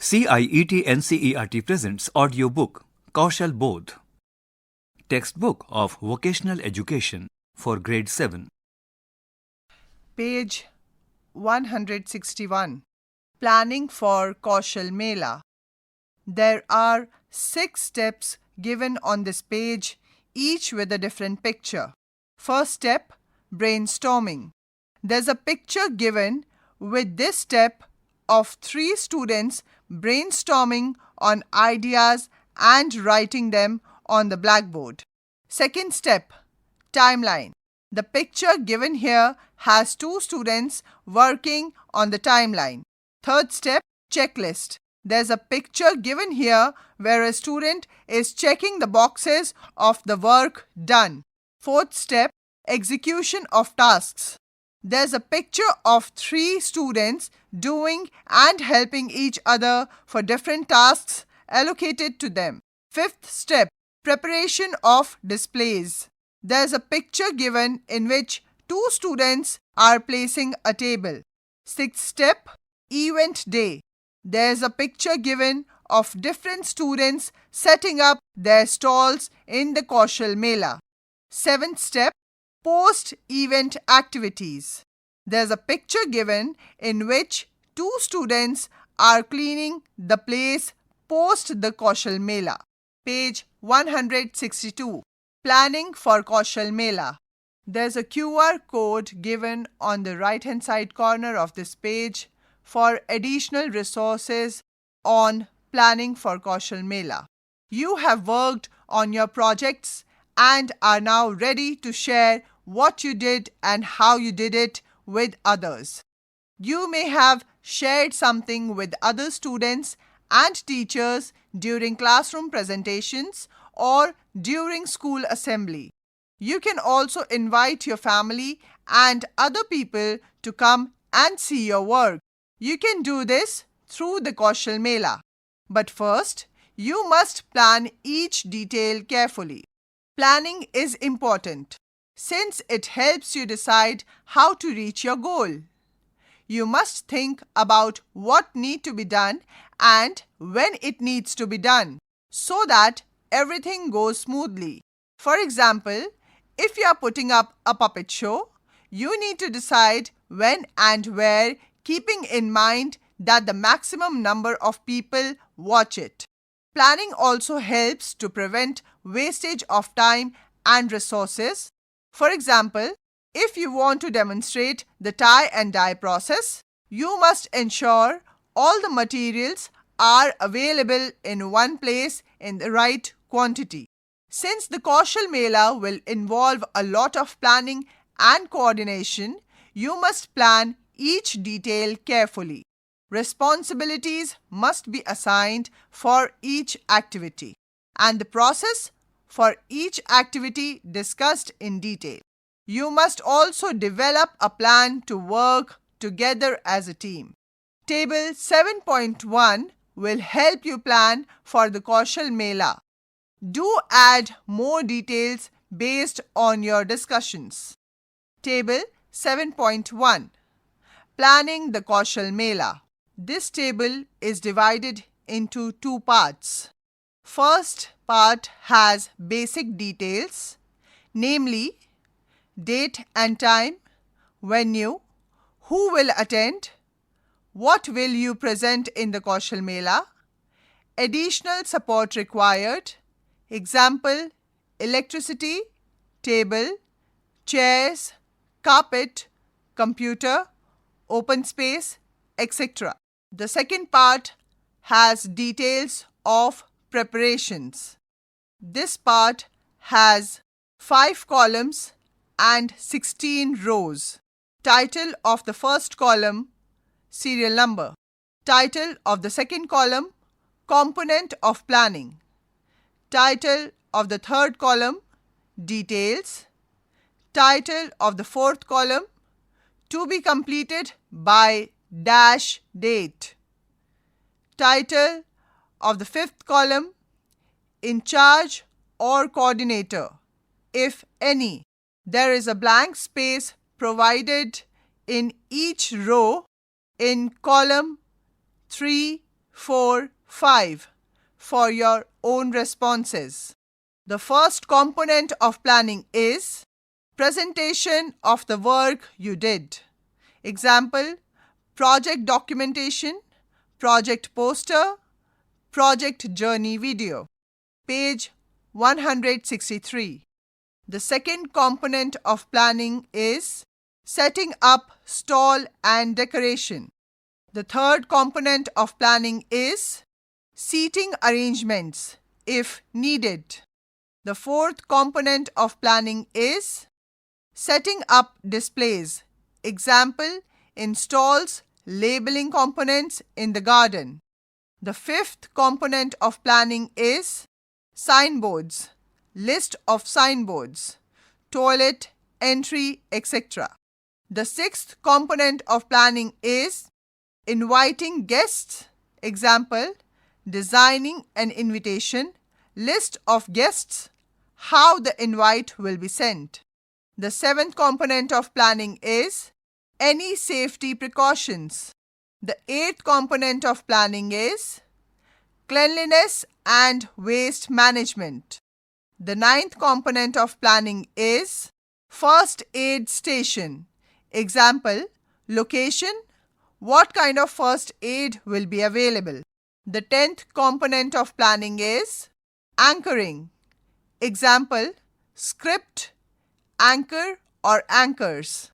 CIET NCERT presents AudioBook Kaushal Bodh, Textbook of Vocational Education for Grade 7. Page 161. Planning for Kaushal Mela. There are 6 steps given on this page, each with a different picture. First step, brainstorming. There's a picture given with this step of 3 students brainstorming on ideas and writing them on the blackboard. Second step, timeline. The picture given here has 2 students working on the timeline. Third step, checklist. There's a picture given here where a student is checking the boxes of the work done. Fourth step, execution of tasks. There's a picture of 3 students doing and helping each other for different tasks allocated to them. Fifth step, preparation of displays. There's a picture given in which 2 students are placing a table. Sixth step, event day. There's a picture given of different students setting up their stalls in the Kaushal Mela. Seventh step, post-event activities. There's a picture given in which 2 students are cleaning the place post the Kaushal Mela. Page 162. Planning for Kaushal Mela. There's a QR code given on the right-hand side corner of this page for additional resources on planning for Kaushal Mela. You have worked on your projects and are now ready to share what you did and how you did it with others. You may have shared something with other students and teachers during classroom presentations or during school assembly. You can also invite your family and other people to come and see your work. You can do this through the Kaushal Mela. But first, you must plan each detail carefully. Planning is important since it helps you decide how to reach your goal. You must think about what needs to be done and when it needs to be done so that everything goes smoothly. For example, if you are putting up a puppet show, you need to decide when and where, keeping in mind that the maximum number of people watch it. Planning also helps to prevent wastage of time and resources. For example, if you want to demonstrate the tie and dye process, you must ensure all the materials are available in one place in the right quantity. Since the Kaushal Mela will involve a lot of planning and coordination, you must plan each detail carefully. Responsibilities must be assigned for each activity, and the process for each activity discussed in detail. You must also develop a plan to work together as a team. Table 7.1 will help you plan for the Kaushal Mela. Do add more details based on your discussions. Table 7.1. Planning the Kaushal Mela. This table is divided into 2 parts. First part has basic details, namely date and time, venue, who will attend, what will you present in the Kaushal Mela, additional support required, example, electricity, table, chairs, carpet, computer, open space, etc. The second part has details of preparations. This part has 5 columns and 16 rows. Title of the first column, serial number. Title of the second column, component of planning. Title of the third column, details. Title of the fourth column, to be completed by dash date. Title of the fifth column, in charge or coordinator, if any. There is a blank space provided in each row in column 3 4, 5 for your own responses. The first component of planning is presentation of the work you did. Example, project documentation, project poster, project journey video. Page 163. The second component of planning is setting up stall and decoration. The third component of planning is seating arrangements if needed. The fourth component of planning is setting up displays. Example, in stalls, labeling components in the garden. The fifth component of planning is signboards, list of signboards, toilet, entry, etc. The sixth component of planning is inviting guests. Example, designing an invitation, list of guests, how the invite will be sent. The seventh component of planning is any safety precautions. The eighth component of planning is cleanliness and waste management. The ninth component of planning is first aid station. Example, location, what kind of first aid will be available. The 10th component of planning is anchoring. Example, script, anchor or anchors.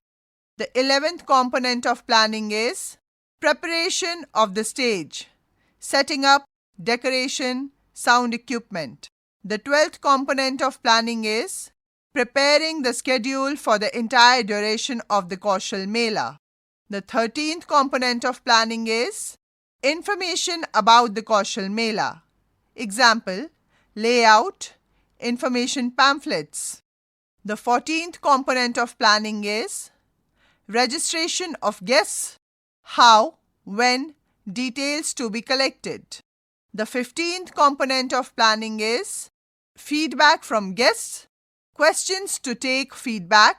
The 11th component of planning is preparation of the stage, setting up, decoration, sound equipment. The 12th component of planning is preparing the schedule for the entire duration of the Kaushal Mela. The 13th component of planning is information about the Kaushal Mela. Example, layout, information pamphlets. The 14th component of planning is registration of guests, how, when, details to be collected. The 15th component of planning is feedback from guests, questions to take feedback,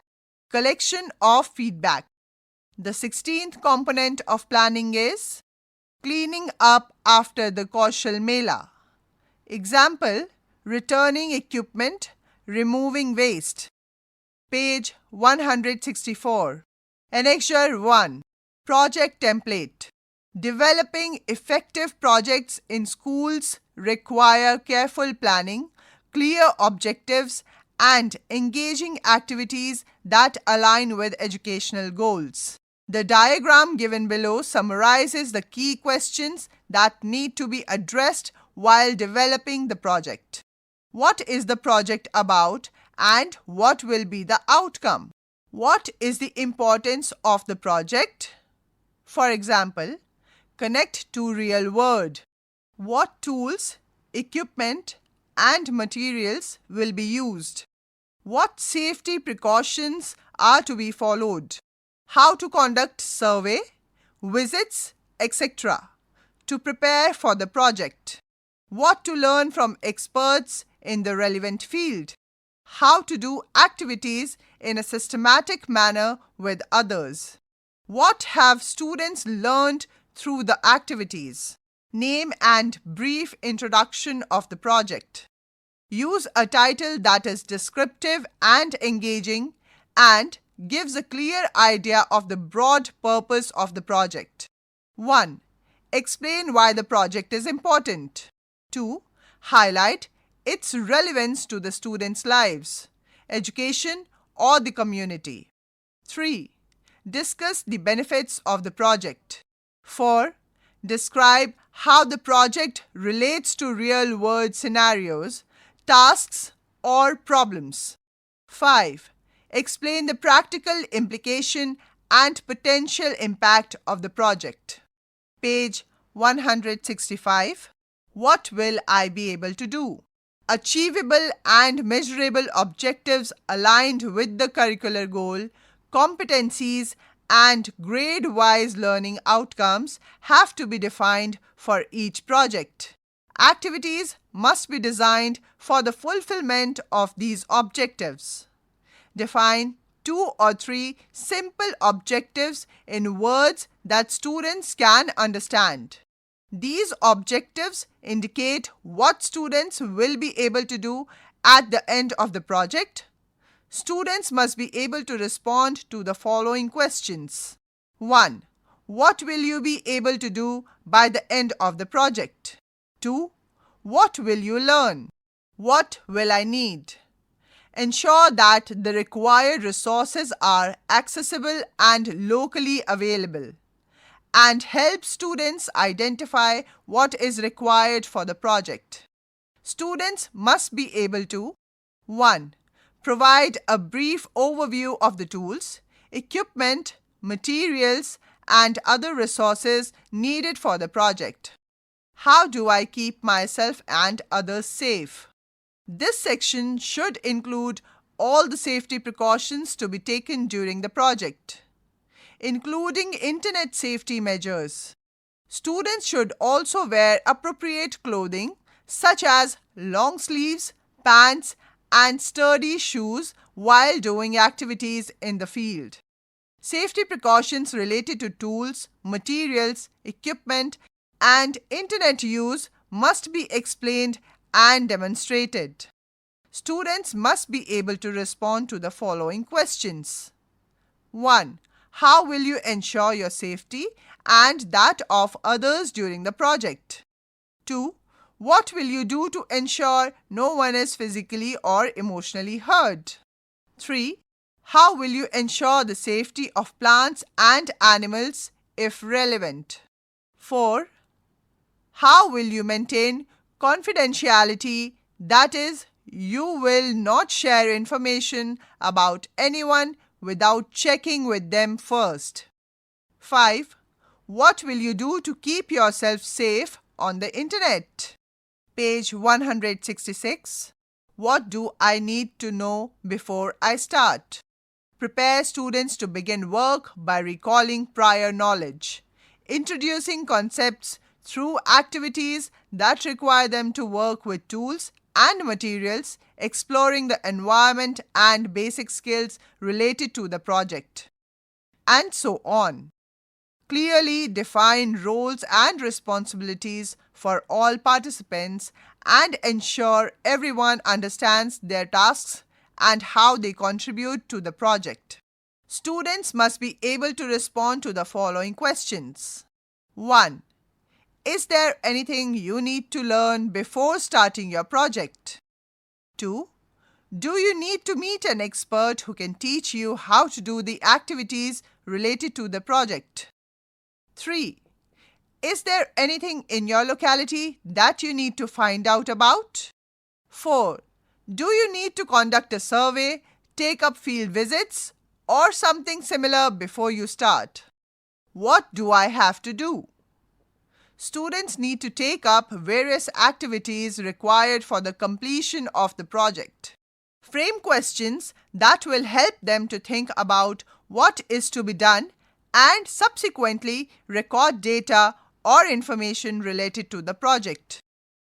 collection of feedback. The 16th component of planning is cleaning up after the Kaushal Mela. Example, returning equipment, removing waste. Page 164. Annexure 1. Project template. Developing effective projects in schools require careful planning, clear objectives, and engaging activities that align with educational goals. The diagram given below summarizes the key questions that need to be addressed while developing the project. What is the project about and what will be the outcome? What is the importance of the project? For example, connect to real world. What tools, equipment, and materials will be used? What safety precautions are to be followed? How to conduct survey, visits, etc. to prepare for the project. What to learn from experts in the relevant field. How to do activities in a systematic manner with others. What have students learned through the activities? Name and brief introduction of the project. Use a title that is descriptive and engaging and gives a clear idea of the broad purpose of the project. 1. Explain why the project is important. 2. Highlight its relevance to the students' lives, education, or the community. 3. Discuss the benefits of the project. 4. Describe how the project relates to real-world scenarios, tasks, or problems. 5. Explain the practical implication and potential impact of the project. Page 165. What will I be able to do? Achievable and measurable objectives aligned with the curricular goal, competencies, and grade-wise learning outcomes have to be defined for each project. Activities must be designed for the fulfillment of these objectives. Define 2 or 3 simple objectives in words that students can understand. These objectives indicate what students will be able to do at the end of the project. Students must be able to respond to the following questions. 1. What will you be able to do by the end of the project? 2. What will you learn? What will I need? Ensure that the required resources are accessible and locally available, and help students identify what is required for the project. Students must be able to 1. Provide a brief overview of the tools, equipment, materials, and other resources needed for the project. How do I keep myself and others safe? This section should include all the safety precautions to be taken during the project, including internet safety measures. Students should also wear appropriate clothing such as long sleeves, pants, and sturdy shoes while doing activities in the field. Safety precautions related to tools, materials, equipment, and internet use must be explained and demonstrated. Students must be able to respond to the following questions. 1. How will you ensure your safety and that of others during the project? 2. What will you do to ensure no one is physically or emotionally hurt? 3. How will you ensure the safety of plants and animals if relevant? 4. How will you maintain confidentiality, that is, you will not share information about anyone without checking with them first. 5. What will you do to keep yourself safe on the internet? Page 166. What do I need to know before I start? Prepare students to begin work by recalling prior knowledge, introducing concepts through activities that require them to work with tools and materials, exploring the environment and basic skills related to the project, and so on. Clearly define roles and responsibilities for all participants and ensure everyone understands their tasks and how they contribute to the project. Students must be able to respond to the following questions. 1. Is there anything you need to learn before starting your project? 2. Do you need to meet an expert who can teach you how to do the activities related to the project? 3. Is there anything in your locality that you need to find out about? 4. Do you need to conduct a survey, take up field visits, or something similar before you start? What do I have to do? Students need to take up various activities required for the completion of the project. Frame questions that will help them to think about what is to be done and subsequently record data or information related to the project.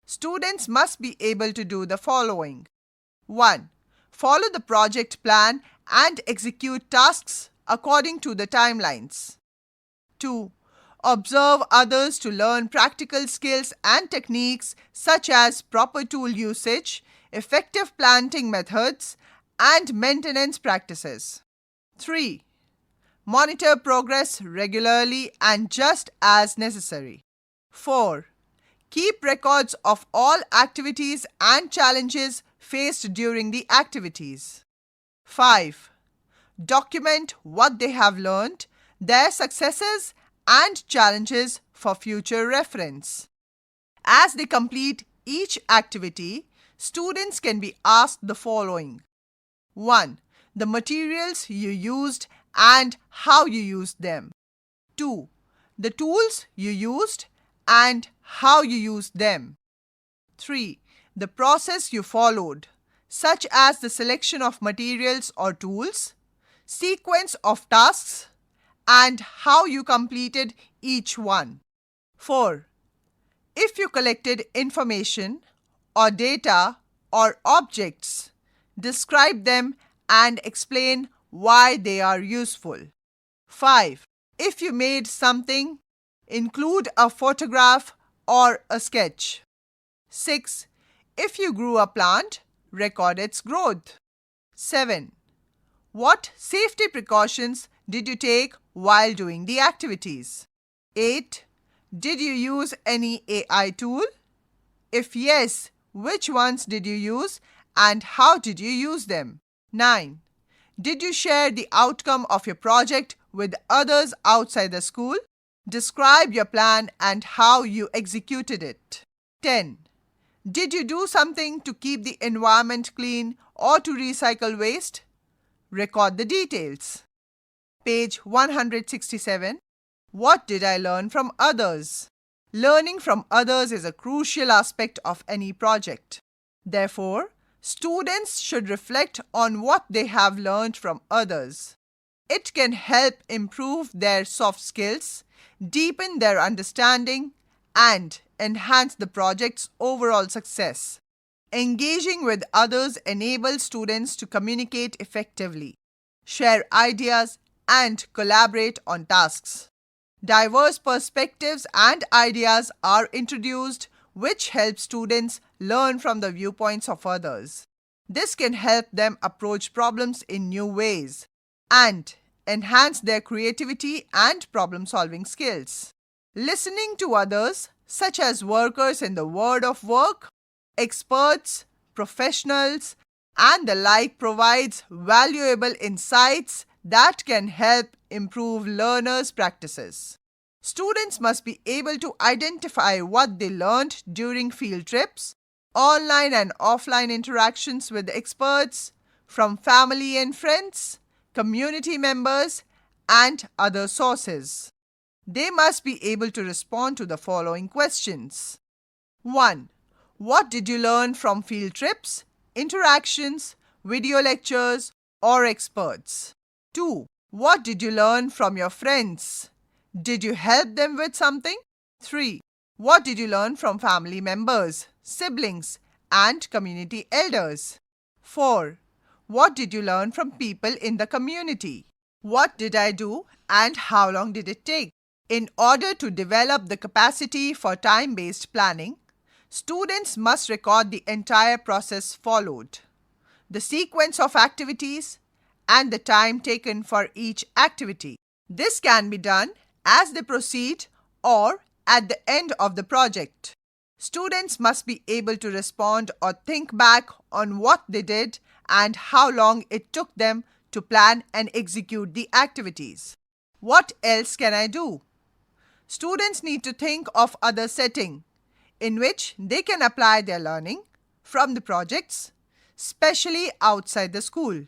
Students must be able to do the following. 1. Follow the project plan and execute tasks according to the timelines. 2. Observe others to learn practical skills and techniques such as proper tool usage, effective planting methods, and maintenance practices. 3. Monitor progress regularly and just as necessary. 4. Keep records of all activities and challenges faced during the activities. 5. Document what they have learned, their successes, and challenges for future reference. As they complete each activity, students can be asked the following. 1. The materials you used and how you used them. 2. The tools you used and how you used them. 3. The process you followed, such as the selection of materials or tools, sequence of tasks, and how you completed each one. 4. If you collected information or data or objects, describe them and explain why they are useful. 5. If you made something, include a photograph or a sketch. 6. If you grew a plant, record its growth. 7. What safety precautions did you take while doing the activities? 8. Did you use any AI tool? If yes, which ones did you use and how did you use them? 9. Did you share the outcome of your project with others outside the school? Describe your plan and how you executed it. 10. Did you do something to keep the environment clean or to recycle waste? Record the details. Page 167. What did I learn from others? Learning from others is a crucial aspect of any project. Therefore, students should reflect on what they have learned from others. It can help improve their soft skills, deepen their understanding, and enhance the project's overall success. Engaging with others enables students to communicate effectively, share ideas, and collaborate on tasks. Diverse perspectives and ideas are introduced, which help students learn from the viewpoints of others. This can help them approach problems in new ways and enhance their creativity and problem-solving skills. Listening to others, such as workers in the world of work, experts, professionals, and the like, provides valuable insights that can help improve learners' practices. Students must be able to identify what they learned during field trips, online and offline interactions with experts, from family and friends, community members, and other sources. They must be able to respond to the following questions. 1. What did you learn from field trips, interactions, video lectures, or experts? 2. What did you learn from your friends? Did you help them with something? 3. What did you learn from family members, siblings, and community elders? 4. What did you learn from people in the community? What did I do and how long did it take? In order to develop the capacity for time-based planning, students must record the entire process followed, the sequence of activities, and the time taken for each activity. This can be done as they proceed or at the end of the project. Students must be able to respond or think back on what they did and how long it took them to plan and execute the activities. What else can I do? Students need to think of other settings in which they can apply their learning from the projects, especially outside the school.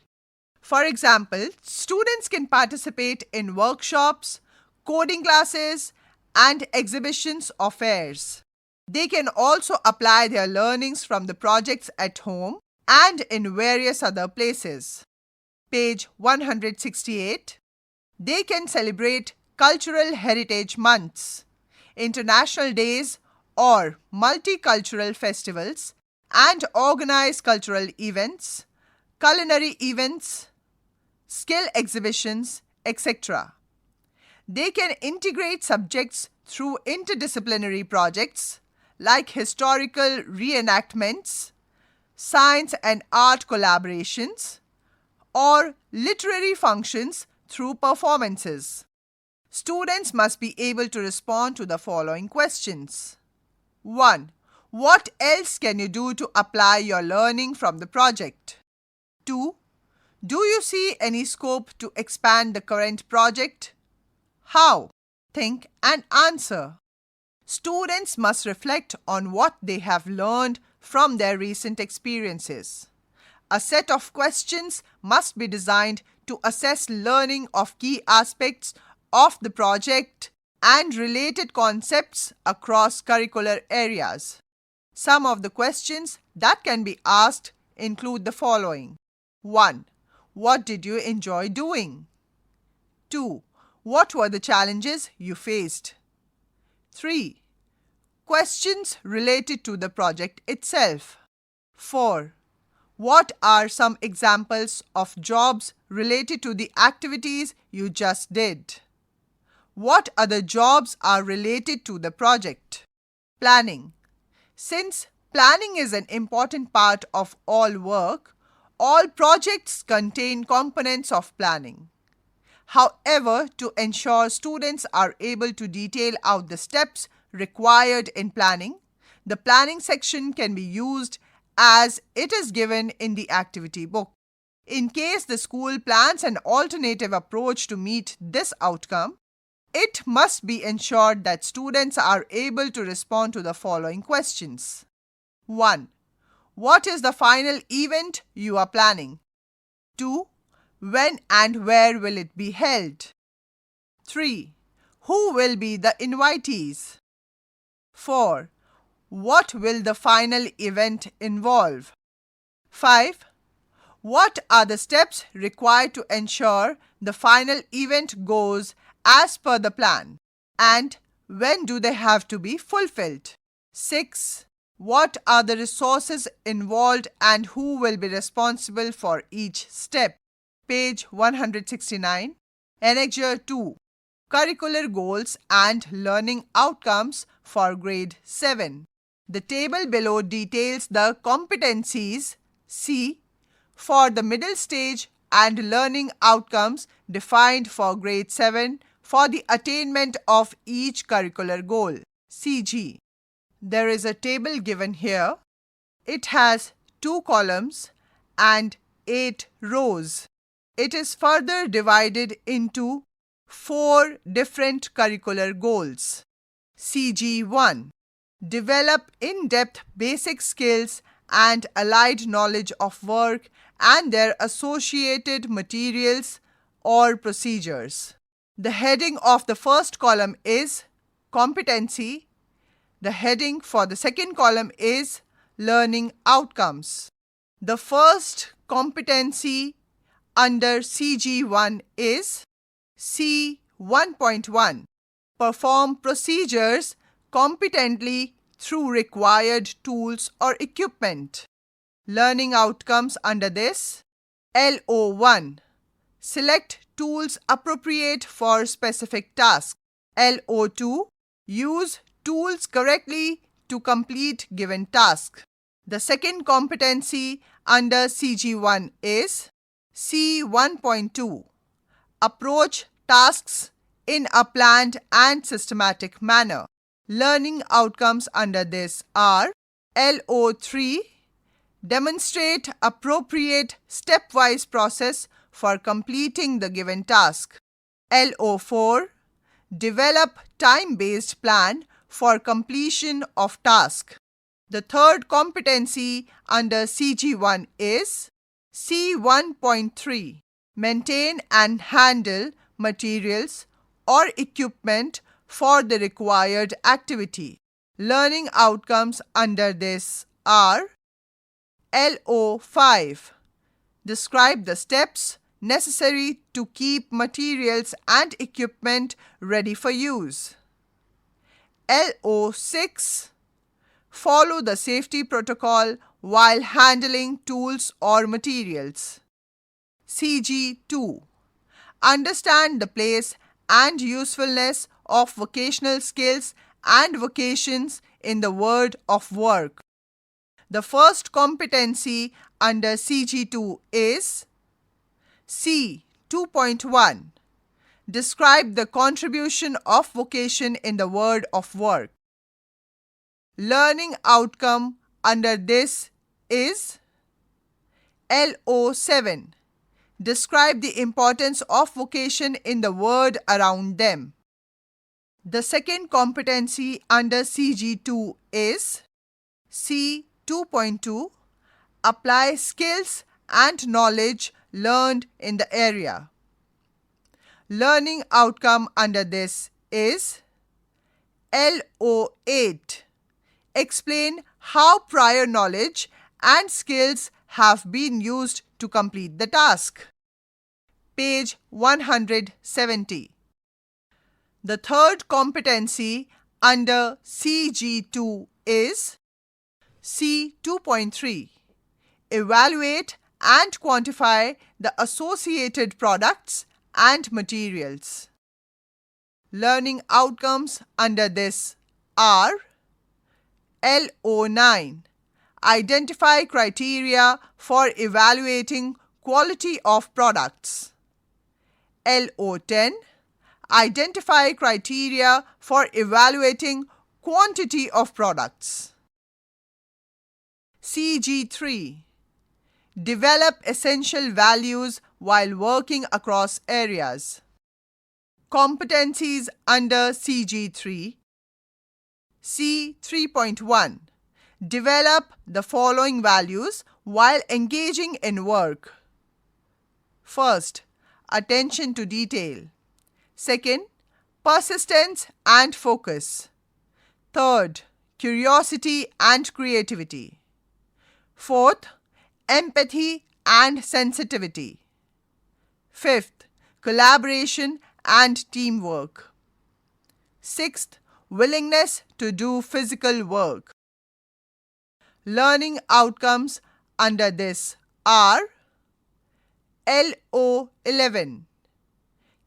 For example, students can participate in workshops, coding classes, and exhibitions or fairs. They can also apply their learnings from the projects at home and in various other places. Page 168. They can celebrate cultural heritage months, international days, or multicultural festivals, and organize cultural events, culinary events, skill exhibitions, etc. They can integrate subjects through interdisciplinary projects like historical reenactments, science and art collaborations, or literary functions through performances. Students must be able to respond to the following questions. 1. What else can you do to apply your learning from the project? 2. Do you see any scope to expand the current project? How? Think and answer. Students must reflect on what they have learned from their recent experiences. A set of questions must be designed to assess learning of key aspects of the project and related concepts across curricular areas. Some of the questions that can be asked include the following. 1. What did you enjoy doing? 2. What were the challenges you faced? 3. Questions related to the project itself. 4. What are some examples of jobs related to the activities you just did? What other jobs are related to the project? Planning. Since planning is an important part of all work, all projects contain components of planning. However, to ensure students are able to detail out the steps required in planning, the planning section can be used as it is given in the activity book. In case the school plans an alternative approach to meet this outcome, it must be ensured that students are able to respond to the following questions. 1. What is the final event you are planning? 2. When and where will it be held? 3. Who will be the invitees? 4. What will the final event involve? 5. What are the steps required to ensure the final event goes as per the plan? And when do they have to be fulfilled? 6. What are the resources involved and who will be responsible for each step? Page 169. Annexure 2. Curricular Goals and Learning Outcomes for Grade 7. The table below details the competencies C for the middle stage and learning outcomes defined for Grade 7 for the attainment of each curricular goal, CG. There is a table given here. It has 2 columns and 8 rows. It is further divided into 4 different curricular goals. CG1. Develop in-depth basic skills and allied knowledge of work and their associated materials or procedures. The heading of the first column is Competency. The heading for the second column is Learning Outcomes. The first competency under CG1 is C1.1. Perform procedures competently through required tools or equipment. Learning outcomes under this: LO1. Select tools appropriate for specific tasks. LO2. Use tools correctly to complete given task. The second competency under CG1 is C1.2. Approach tasks in a planned and systematic manner. Learning outcomes under this are LO3. Demonstrate appropriate stepwise process for completing the given task. LO4. Develop time-based plan for completion of task. The third competency under CG1 is C1.3. Maintain and handle materials or equipment for the required activity. Learning outcomes under this are LO5. Describe the steps necessary to keep materials and equipment ready for use. LO6. Follow the safety protocol while handling tools or materials. CG2. Understand the place and usefulness of vocational skills and vocations in the world of work. The first competency under CG2 is C2.1. Describe the contribution of vocation in the world of work. Learning outcome under this is LO7. Describe the importance of vocation in the world around them. The second competency under CG2 is C2.2. Apply skills and knowledge learned in the area. Learning outcome under this is LO8. Explain how prior knowledge and skills have been used to complete the task. Page 170. The third competency under CG2 is C2.3. Evaluate and quantify the associated products and materials. Learning outcomes under this are LO9. Identify criteria for evaluating quality of products. LO10. Identify criteria for evaluating quantity of products. CG3. Develop essential values while working across areas. Competencies under CG3. C3.1. Develop the following values while engaging in work. First, attention to detail. Second, persistence and focus. Third, curiosity and creativity. Fourth, empathy and sensitivity. Fifth, collaboration and teamwork. Sixth, willingness to do physical work. Learning outcomes under this are LO11.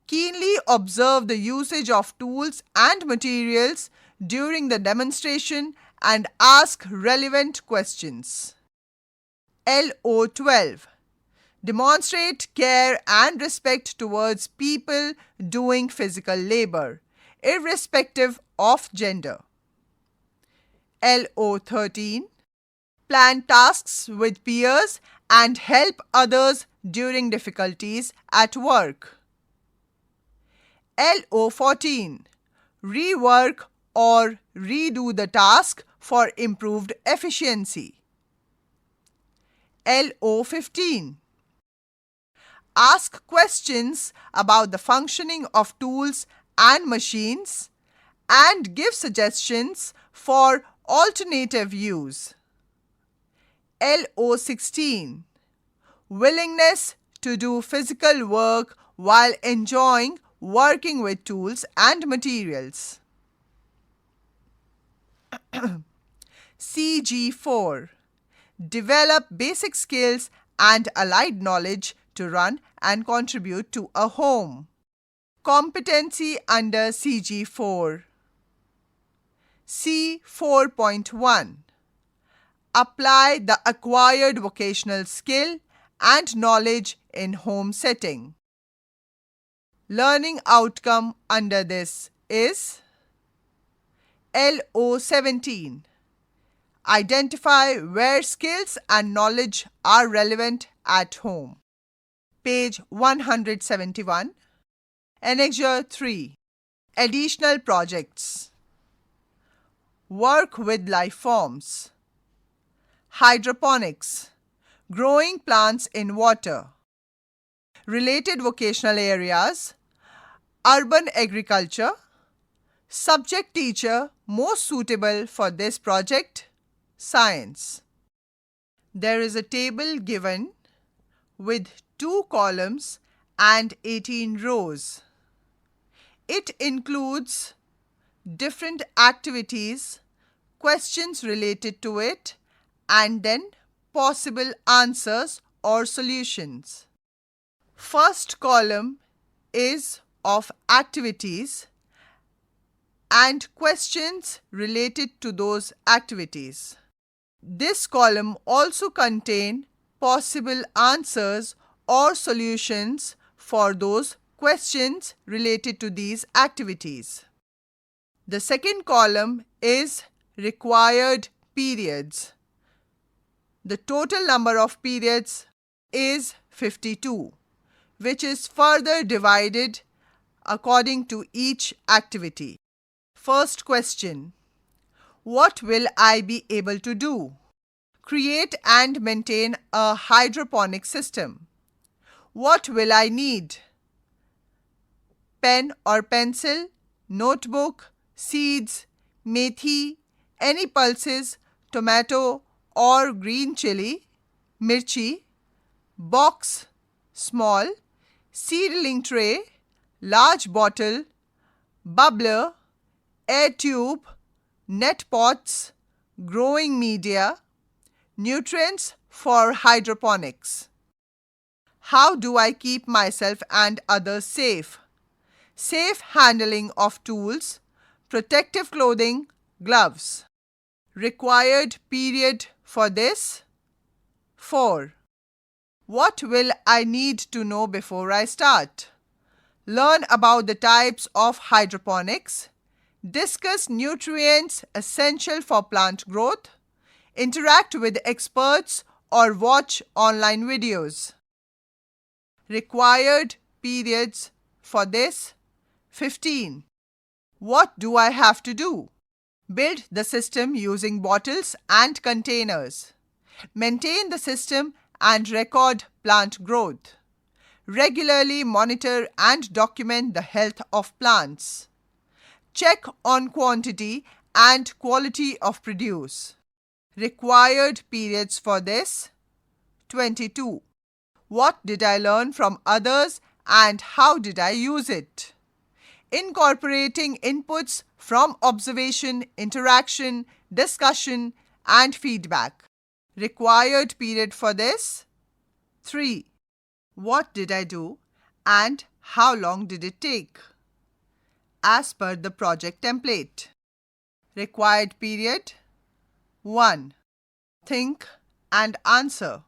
Keenly observe the usage of tools and materials during the demonstration and ask relevant questions. LO12. Demonstrate care and respect towards people doing physical labor, irrespective of gender. LO13. Plan tasks with peers and help others during difficulties at work. LO14. Rework or redo the task for improved efficiency. LO15. Ask questions about the functioning of tools and machines and give suggestions for alternative use. LO16. Willingness to do physical work while enjoying working with tools and materials. CG4. Develop basic skills and allied knowledge to run and contribute to a home. Competency under CG4. C4.1. Apply the acquired vocational skill and knowledge in home setting. Learning outcome under this is LO17. Identify where skills and knowledge are relevant at home. Page 171. Annexure 3. Additional projects. Work with life forms. Hydroponics. Growing plants in water. Related vocational areas. Urban agriculture. Subject teacher most suitable for this project. Science. There is a table given with 2 columns and 18 rows. It includes different activities, questions related to it, and then possible answers or solutions. First column is of activities and questions related to those activities. This column also contains possible answers or solutions for those questions related to these activities. The second column is required periods. The total number of periods is 52, which is further divided according to each activity. First question. What will I be able to do? Create and maintain a hydroponic system. What will I need? Pen or pencil, notebook, seeds, methi, any pulses, tomato or green chili, mirchi, box, small, seedling tray, large bottle, bubbler, air tube, net pots, growing media, nutrients for hydroponics. How do I keep myself and others safe? Safe handling of tools, protective clothing, gloves. Required period for this? 4. What will I need to know before I start? Learn about the types of hydroponics. Discuss nutrients essential for plant growth. Interact with experts or watch online videos. Required periods for this? 15. What do I have to do? Build the system using bottles and containers. Maintain the system and record plant growth. Regularly monitor and document the health of plants. Check on quantity and quality of produce. Required periods for this? 22. What did I learn from others and how did I use it? Incorporating inputs from observation, interaction, discussion, and feedback. Required period for this? 3. What did I do and how long did it take? As per the project template. Required period? 1. Think and answer.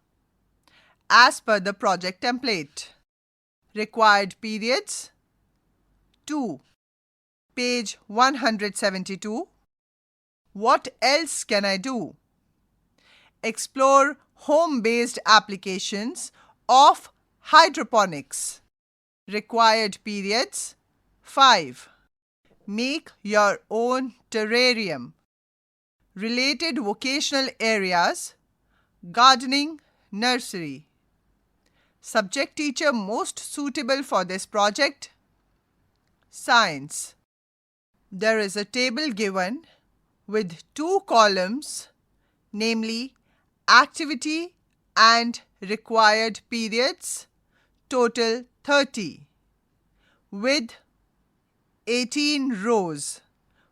As per the project template. Required periods? 2. Page 172. What else can I do? Explore home-based applications of hydroponics. Required periods? 5. Make your own terrarium. Related vocational areas: gardening, nursery. Subject teacher most suitable for this project? Science. There is a table given with 2 columns, namely activity and required periods, total 30, with 18 rows,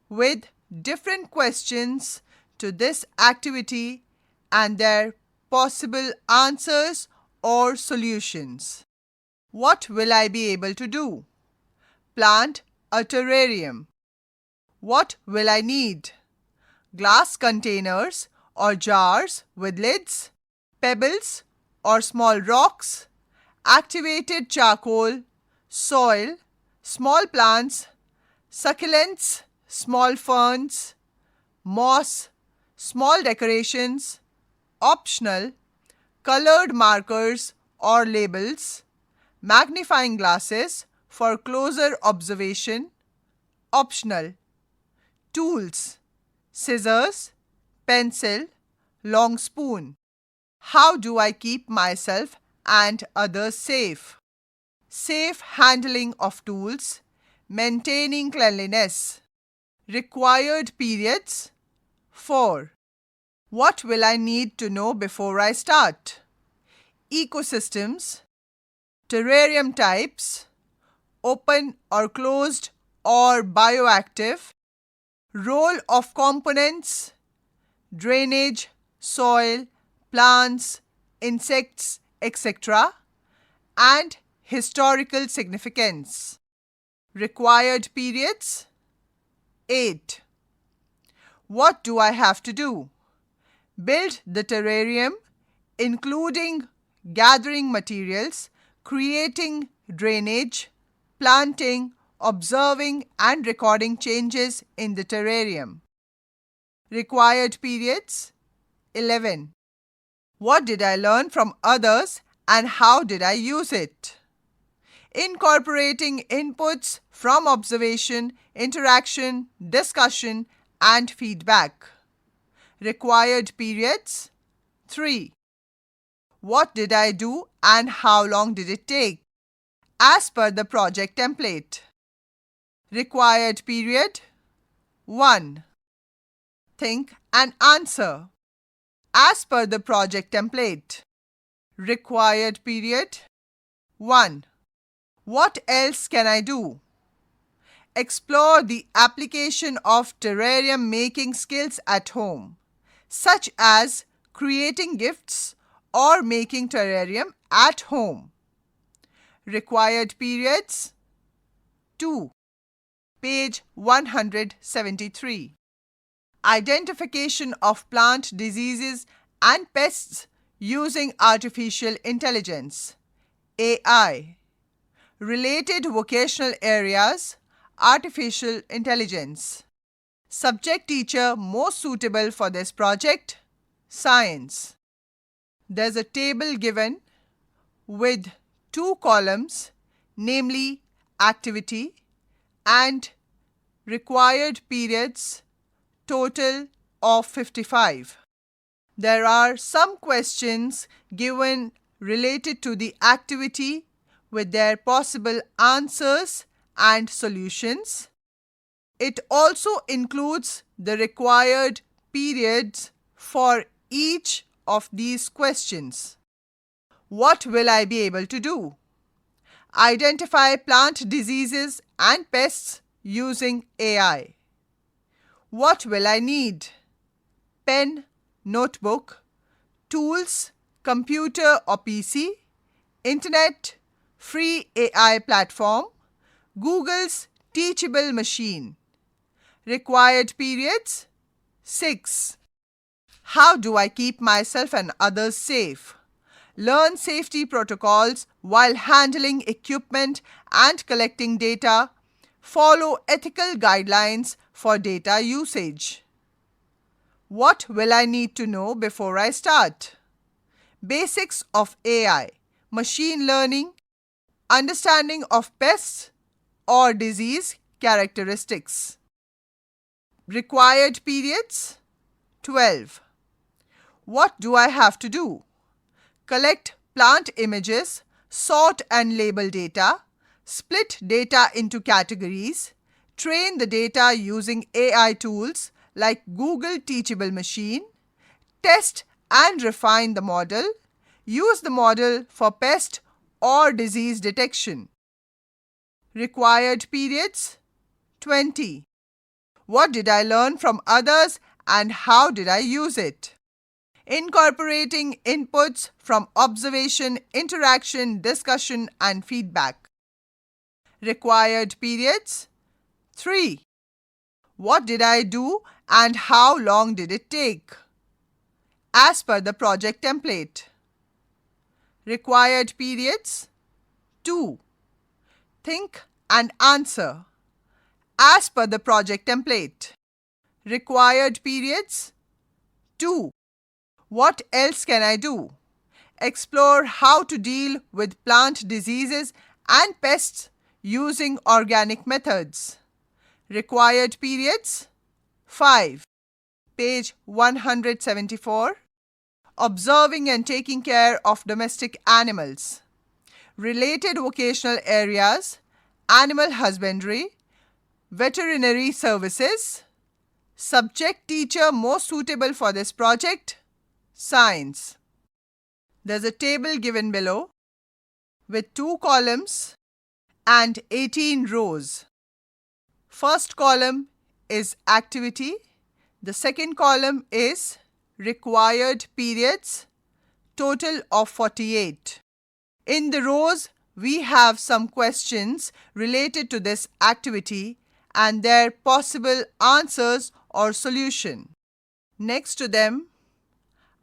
with different questions to this activity and their possible answers or solutions. What will I be able to do? Plant a terrarium. What will I need? Glass containers or jars with lids, pebbles or small rocks, activated charcoal, soil, small plants, succulents, small ferns, moss, small decorations, optional, colored markers or labels, magnifying glasses for closer observation, optional, tools, scissors, pencil, long spoon. How do I keep myself and others safe? Safe handling of tools, maintaining cleanliness. Required periods? 4. What will I need to know before I start? Ecosystems, terrarium types, open or closed or bioactive, role of components, drainage, soil, plants, insects, etc., and historical significance. Required periods? 8. What do I have to do? Build the terrarium, including gathering materials, creating drainage, planting, observing and recording changes in the terrarium. Required periods? 11. What did I learn from others and how did I use it? Incorporating inputs from observation, interaction, discussion, and feedback. Required periods? 3. What did I do and how long did it take? As per the project template. Required period? 1. Think and answer. As per the project template. Required period? 1. What else can I do? Explore the application of terrarium making skills at home, such as creating gifts or making terrarium at home. Required periods? 2. Page 173. Identification of plant diseases and pests using artificial intelligence, AI. Related vocational areas, artificial intelligence. Subject teacher most suitable for this project, science. There's a table given with 2 columns, namely activity and required periods, total of 55. There are some questions given related to the activity with their possible answers and solutions. It also includes the required periods for each of these questions. What will I be able to do? Identify plant diseases and pests using AI. What will I need? Pen, notebook, tools, computer or PC, internet, free AI platform, Google's teachable machine. Required periods, 6. How do I keep myself and others safe? Learn safety protocols while handling equipment and collecting data. Follow ethical guidelines for data usage. What will I need to know before I start? Basics of AI, machine learning, understanding of pests or disease characteristics. Required periods, 12. What do I have to do? Collect plant images, sort and label data, split data into categories, train the data using AI tools like Google Teachable Machine, test and refine the model, use the model for pest or disease detection. Required periods, 20. What did I learn from others and how did I use it? Incorporating inputs from observation, interaction, discussion, and feedback. Required periods, 3. What did I do and how long did it take? As per the project template. Required periods, 2. Think and answer. As per the project template. Required periods, 2. What else can I do? Explore how to deal with plant diseases and pests using organic methods. Required periods, 5. Page 174. Observing and taking care of domestic animals. Related vocational areas, animal husbandry, veterinary services. Subject teacher most suitable for this project, science. There's a table given below with 2 columns and 18 rows. First column is activity. The second column is required periods, total of 48. In the rows, we have some questions related to this activity and their possible answers or solution. Next to them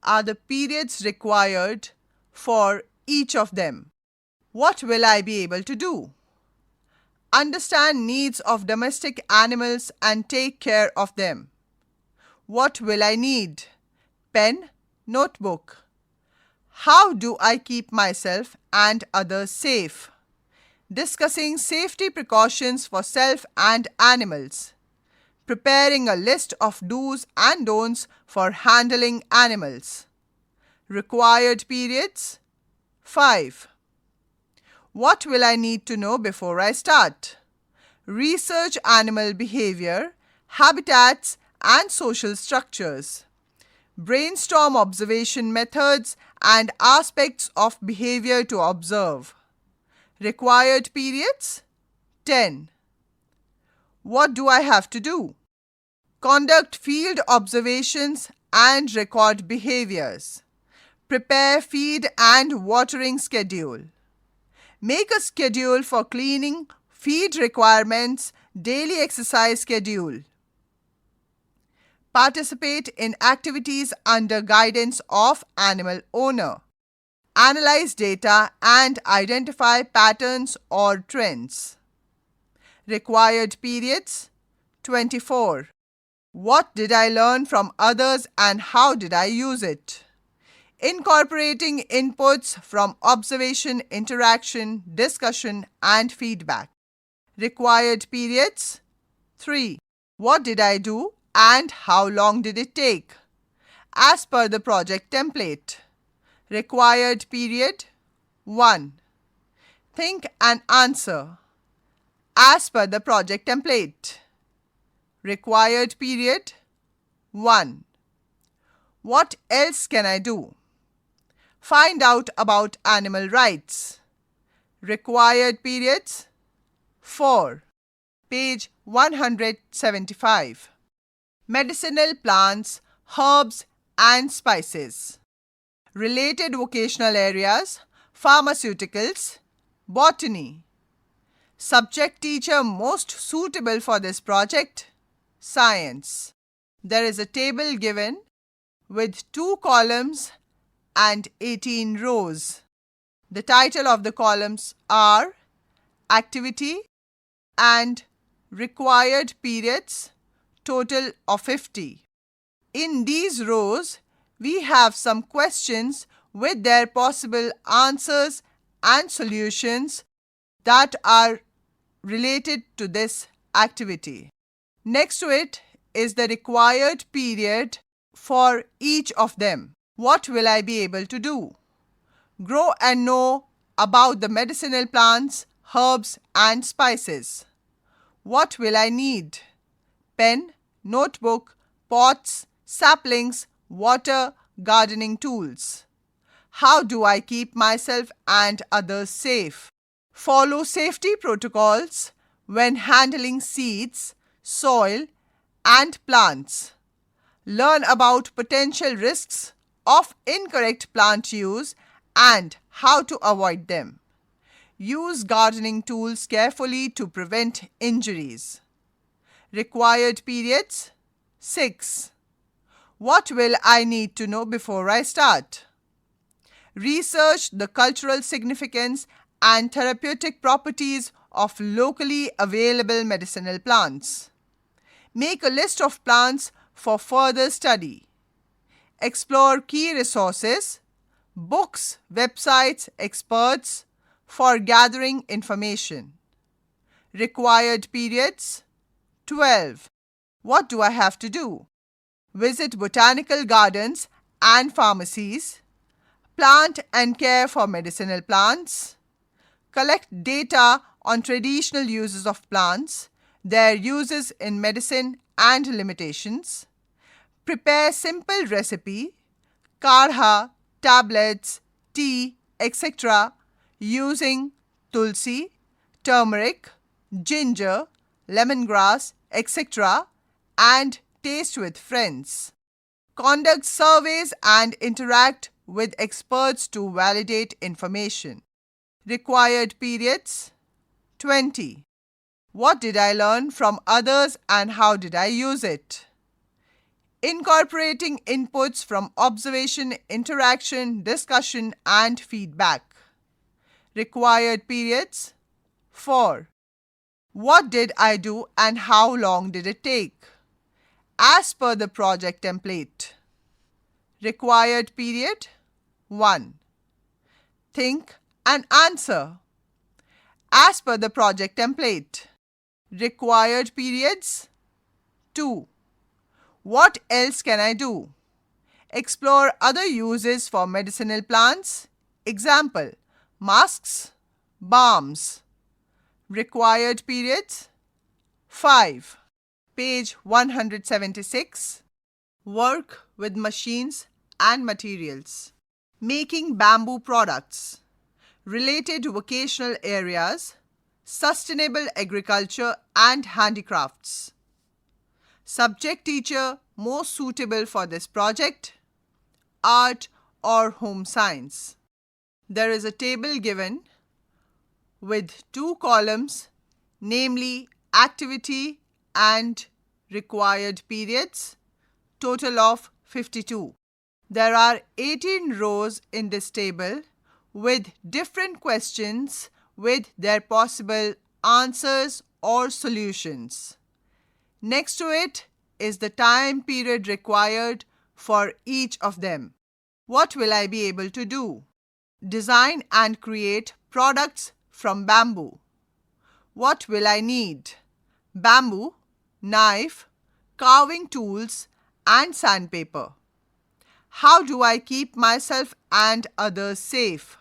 are the periods required for each of them. What will I be able to do? Understand needs of domestic animals and take care of them. What will I need? Pen, notebook. How do I keep myself and others safe? Discussing safety precautions for self and animals. Preparing a list of do's and don'ts for handling animals. Required periods, 5. What will I need to know before I start? Research animal behavior, habitats, and social structures. Brainstorm observation methods and aspects of behavior to observe. Required periods, 10. What do I have to do? Conduct field observations and record behaviors. Prepare feed and watering schedule. Make a schedule for cleaning, feed requirements, daily exercise schedule. Participate in activities under guidance of animal owner. Analyze data and identify patterns or trends. Required periods 24. What did I learn from others and how did I use it? Incorporating inputs from observation, interaction, discussion, and feedback. Required periods 3. What did I do and how long did it take? As per the project template. Required period 1. Think and answer. As per the project template. Required period 1. What else can I do? Find out about animal rights. Required periods 4. Page 175. Medicinal plants, herbs and spices. Related vocational areas, pharmaceuticals, botany. Subject teacher most suitable for this project, science. There is a table given with 2 columns and 18 rows. The title of the columns are Activity and Required Periods, total of 50. In these rows, we have some questions with their possible answers and solutions that are related to this activity. Next to it is the required period for each of them. What will I be able to do? Grow and know about the medicinal plants, herbs and spices. What will I need? Pen, notebook, pots, saplings, water, gardening tools. How do I keep myself and others safe? Follow safety protocols when handling seeds, soil, and plants. Learn about potential risks of incorrect plant use and how to avoid them. Use gardening tools carefully to prevent injuries. Required periods 6. What will I need to know before I start? Research the cultural significance and therapeutic properties of locally available medicinal plants. Make a list of plants for further study. Explore key resources, books, websites, experts for gathering information. Required periods 12. What do I have to do? Visit botanical gardens and pharmacies. Plant and care for medicinal plants. Collect data on traditional uses of plants, their uses in medicine and limitations. Prepare simple recipe, kadha, tablets, tea, etc. using tulsi, turmeric, ginger, lemongrass, etc. and taste with friends. Conduct surveys and interact with experts to validate information. Required periods 20. What did I learn from others and how did I use it? Incorporating inputs from observation, interaction, discussion, and feedback. Required periods 4. What did I do and how long did it take? As per the project template. Required period 1. Think and answer. As per the project template. Required periods 2. What else can I do? Explore other uses for medicinal plants. Example, masks, balms. Required periods 5. Page 176. Work with machines and materials. Making bamboo products. Related vocational areas, sustainable agriculture and handicrafts. Subject teacher most suitable for this project, art or home science. There is a table given with 2 columns, namely activity and required periods, total of 52. There are 18 rows in this table with different questions with their possible answers or solutions. Next to it is the time period required for each of them. What will I be able to do? Design and create products from bamboo. What will I need? Bamboo, knife, carving tools, and sandpaper. How do I keep myself and others safe?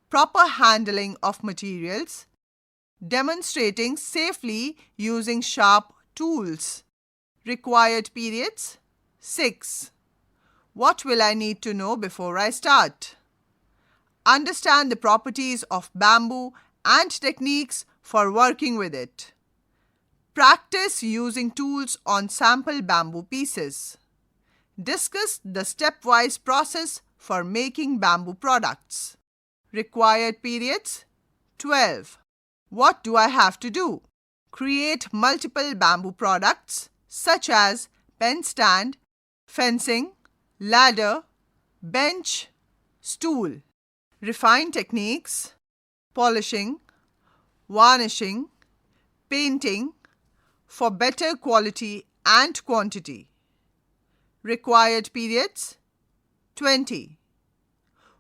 Proper handling of materials, demonstrating safely using sharp tools. Required periods 6. What will I need to know before I start? Understand the properties of bamboo and techniques for working with it. Practice using tools on sample bamboo pieces. Discuss the stepwise process for making bamboo products. Required periods 12. What do I have to do? Create multiple bamboo products such as pen stand, fencing, ladder, bench, stool. Refine techniques, polishing, varnishing, painting for better quality and quantity. Required periods 20.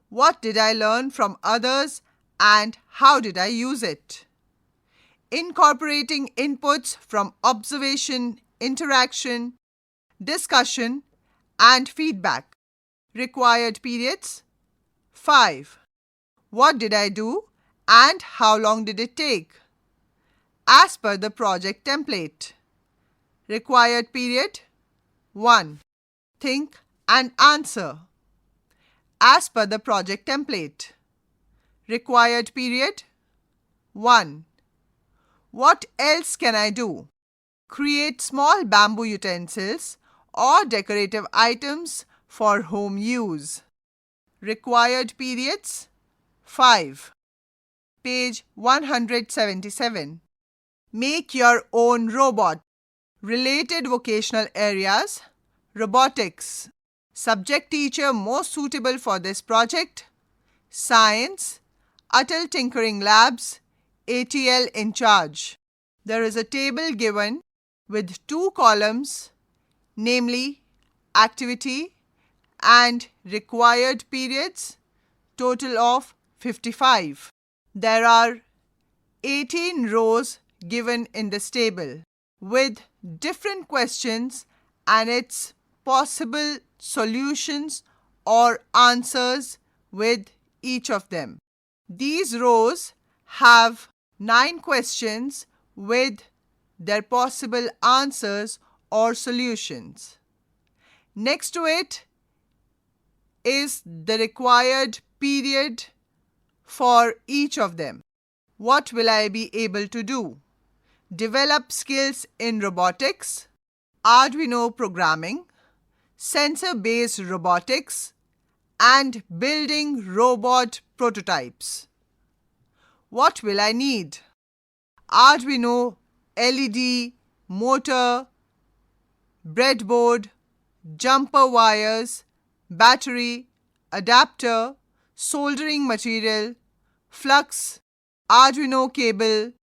What did I learn from others and how did I use it? Incorporating inputs from observation, interaction, discussion, and feedback. Required periods 5. What did I do and how long did it take? As per the project template. Required period 1. Think and answer. As per the project template. Required period 1. What else can I do? Create small bamboo utensils or decorative items for home use. Required periods 5. Page 177. Make your own robot. Related vocational areas. Robotics. Subject teacher most suitable for this project. Science. Atal Tinkering Labs. ATL in charge. There is a table given with 2 columns, namely activity and required periods, total of 55. There are 18 rows given in this table with different questions and its possible solutions or answers with each of them. These rows have 9 questions with their possible answers or solutions. Next to it is the required period for each of them. What will I be able to do? Develop skills in robotics, Arduino programming, sensor-based robotics, and building robot prototypes. What will I need? Arduino, LED, motor, breadboard, jumper wires, battery, adapter, soldering material, flux, Arduino cable,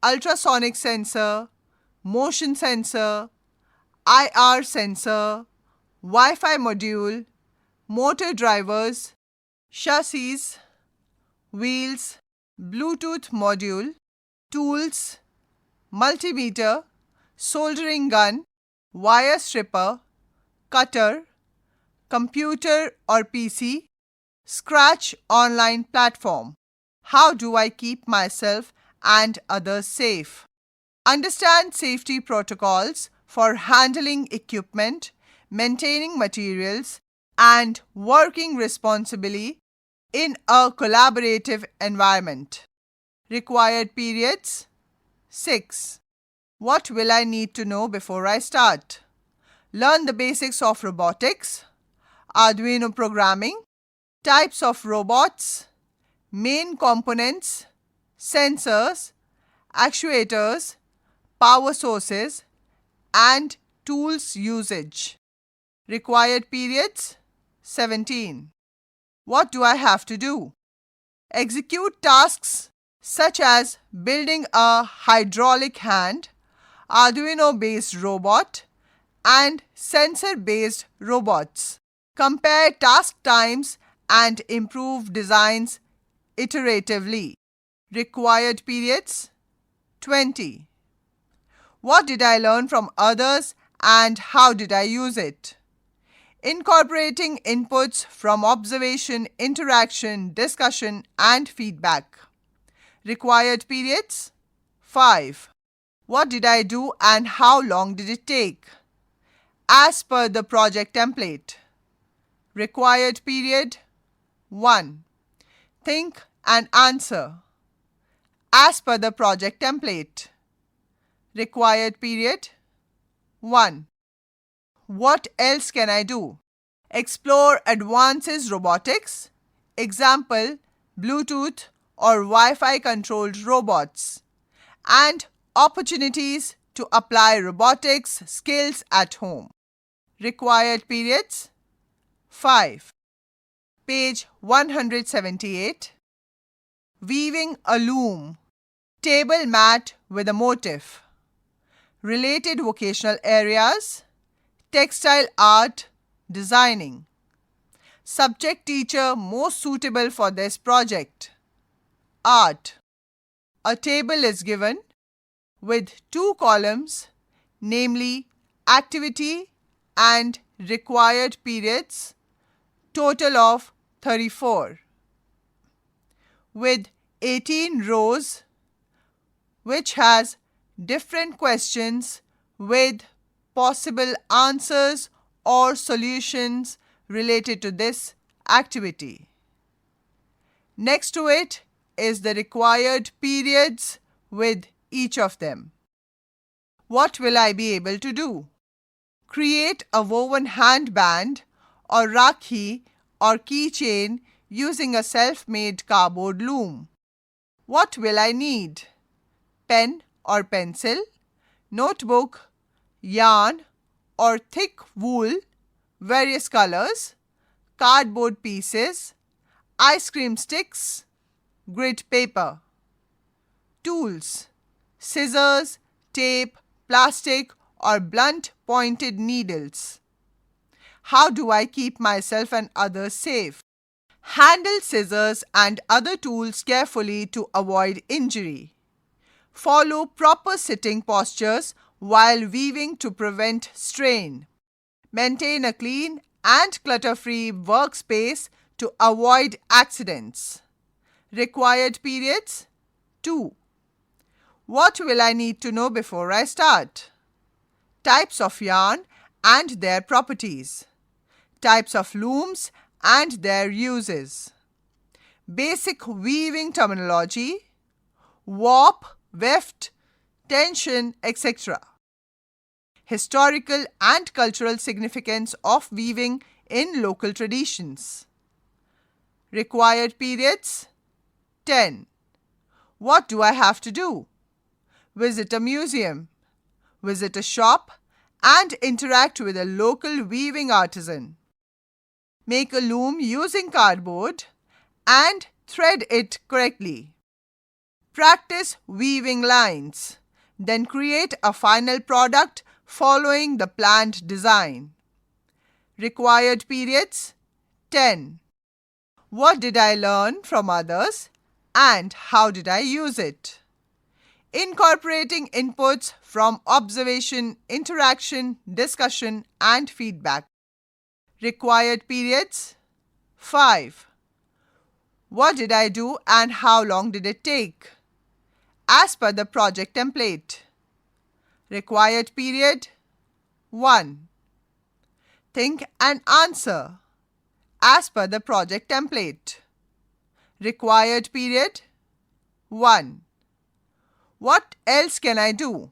ultrasonic sensor, motion sensor, IR sensor, Wi-Fi module, motor drivers, chassis, wheels, Bluetooth module, tools, multimeter, soldering gun, wire stripper, cutter, computer or PC, Scratch online platform. How do I keep myself and others safe? Understand safety protocols for handling equipment, maintaining materials, and working responsibly in a collaborative environment. Required periods 6. What will I need to know before I start? Learn the basics of robotics, Arduino programming, types of robots, main components, sensors, actuators, power sources, and tools usage. Required periods 17. What do I have to do? Execute tasks such as building a hydraulic hand, Arduino-based robot, and sensor-based robots. Compare task times and improve designs iteratively. Required periods 20. What did I learn from others and how did I use it? Incorporating inputs from observation, interaction, discussion, and feedback. Required periods 5. What did I do and how long did it take? As per the project template. Required period 1. Think and answer. As per the project template. Required period 1. What else can I do? Explore advances robotics, example, Bluetooth or Wi-Fi controlled robots, and opportunities to apply robotics skills at home. Required periods 5. Page 178. Weaving a loom. Table mat with a motif. Related vocational areas. Textile art, designing. Subject teacher most suitable for this project. Art. A table is given with 2 columns, namely activity and required periods, total of 34, with 18 rows, which has different questions with possible answers or solutions related to this activity. Next to it is the required periods with each of them. What will I be able to do? Create a woven handband or rakhi or keychain using a self-made cardboard loom. What will I need? Pen or pencil, notebook, yarn or thick wool, various colors, cardboard pieces, ice cream sticks, grid paper. Tools: scissors, tape, plastic or blunt pointed needles. How do I keep myself and others safe? Handle scissors and other tools carefully to avoid injury. Follow proper sitting postures while weaving to prevent strain. Maintain a clean and clutter-free workspace to avoid accidents. Required periods 2. What will I need to know before I start? Types of yarn and their properties. Types of looms and their uses. Basic weaving terminology, warp, weft, tension, etc. Historical and cultural significance of weaving in local traditions. Required periods 10. What do I have to do? Visit a museum, visit a shop, and interact with a local weaving artisan. Make a loom using cardboard and thread it correctly. Practice weaving lines, then create a final product following the planned design. Required periods 10. What did I learn from others and how did I use it? Incorporating inputs from observation, interaction, discussion, and feedback. Required periods 5. What did I do and how long did it take? As per the project template. Required period 1. Think and answer. As per the project template. Required period 1. What else can I do?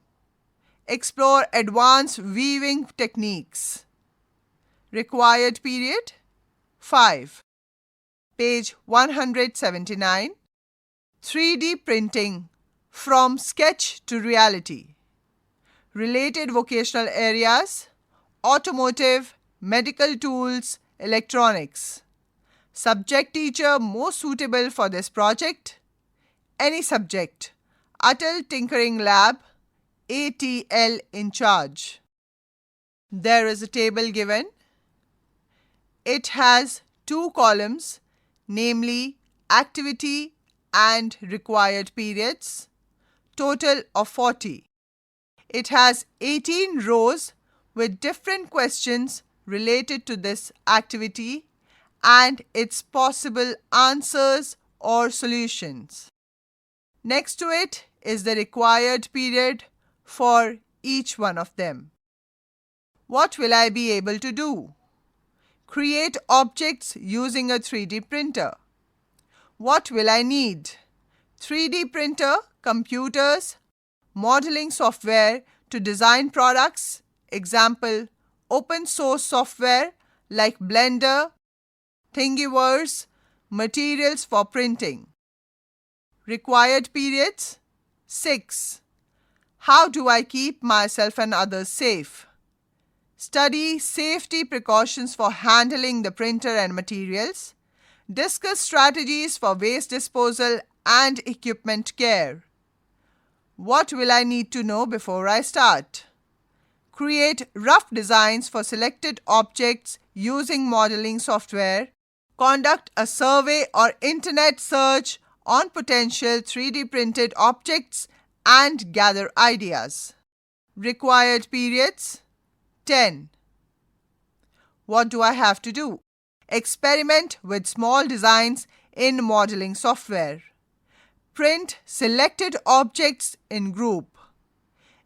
Explore advanced weaving techniques. Required period 5. Page 179. 3D printing from sketch to reality. Related vocational areas: automotive, medical tools, electronics. Subject teacher most suitable for this project? Any subject. Atal Tinkering Lab, ATL in charge. There is a table given. It has two columns, namely activity and required periods, total of 40. It has 18 rows with different questions related to this activity and its possible answers or solutions. Next to it is the required period for each one of them. What will I be able to do? Create objects using a 3D printer. What will I need? 3D printer, computers, modeling software to design products, example, open source software like Blender, Thingiverse, materials for printing. Required periods? 6. How do I keep myself and others safe? Study safety precautions for handling the printer and materials. Discuss strategies for waste disposal and equipment care. What will I need to know before I start? Create rough designs for selected objects using modeling software. Conduct a survey or internet search on potential 3D printed objects and gather ideas. Required periods? 10. What do I have to do? Experiment with small designs in modeling software. Print selected objects in group.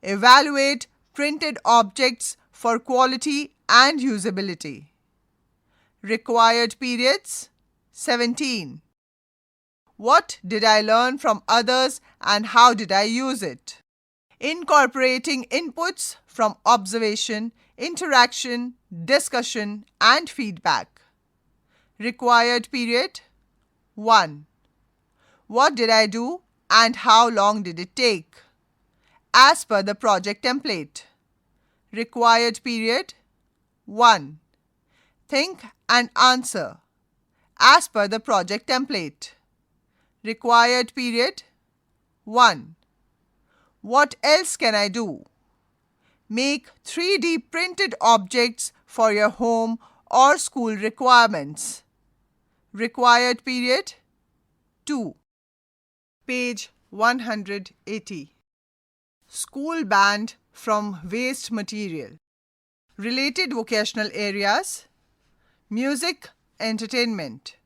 Evaluate printed objects for quality and usability. Required periods? 17. What did I learn from others and how did I use it? Incorporating inputs from observation, interaction, discussion, and feedback. Required period? 1. What did I do and how long did it take? As per the project template. Required period? 1. Think and answer. As per the project template. Required period? 1. What else can I do? Make 3D printed objects for your home or school requirements. Required period? 2. Page 180. School band from waste material. Related vocational areas. Music, entertainment.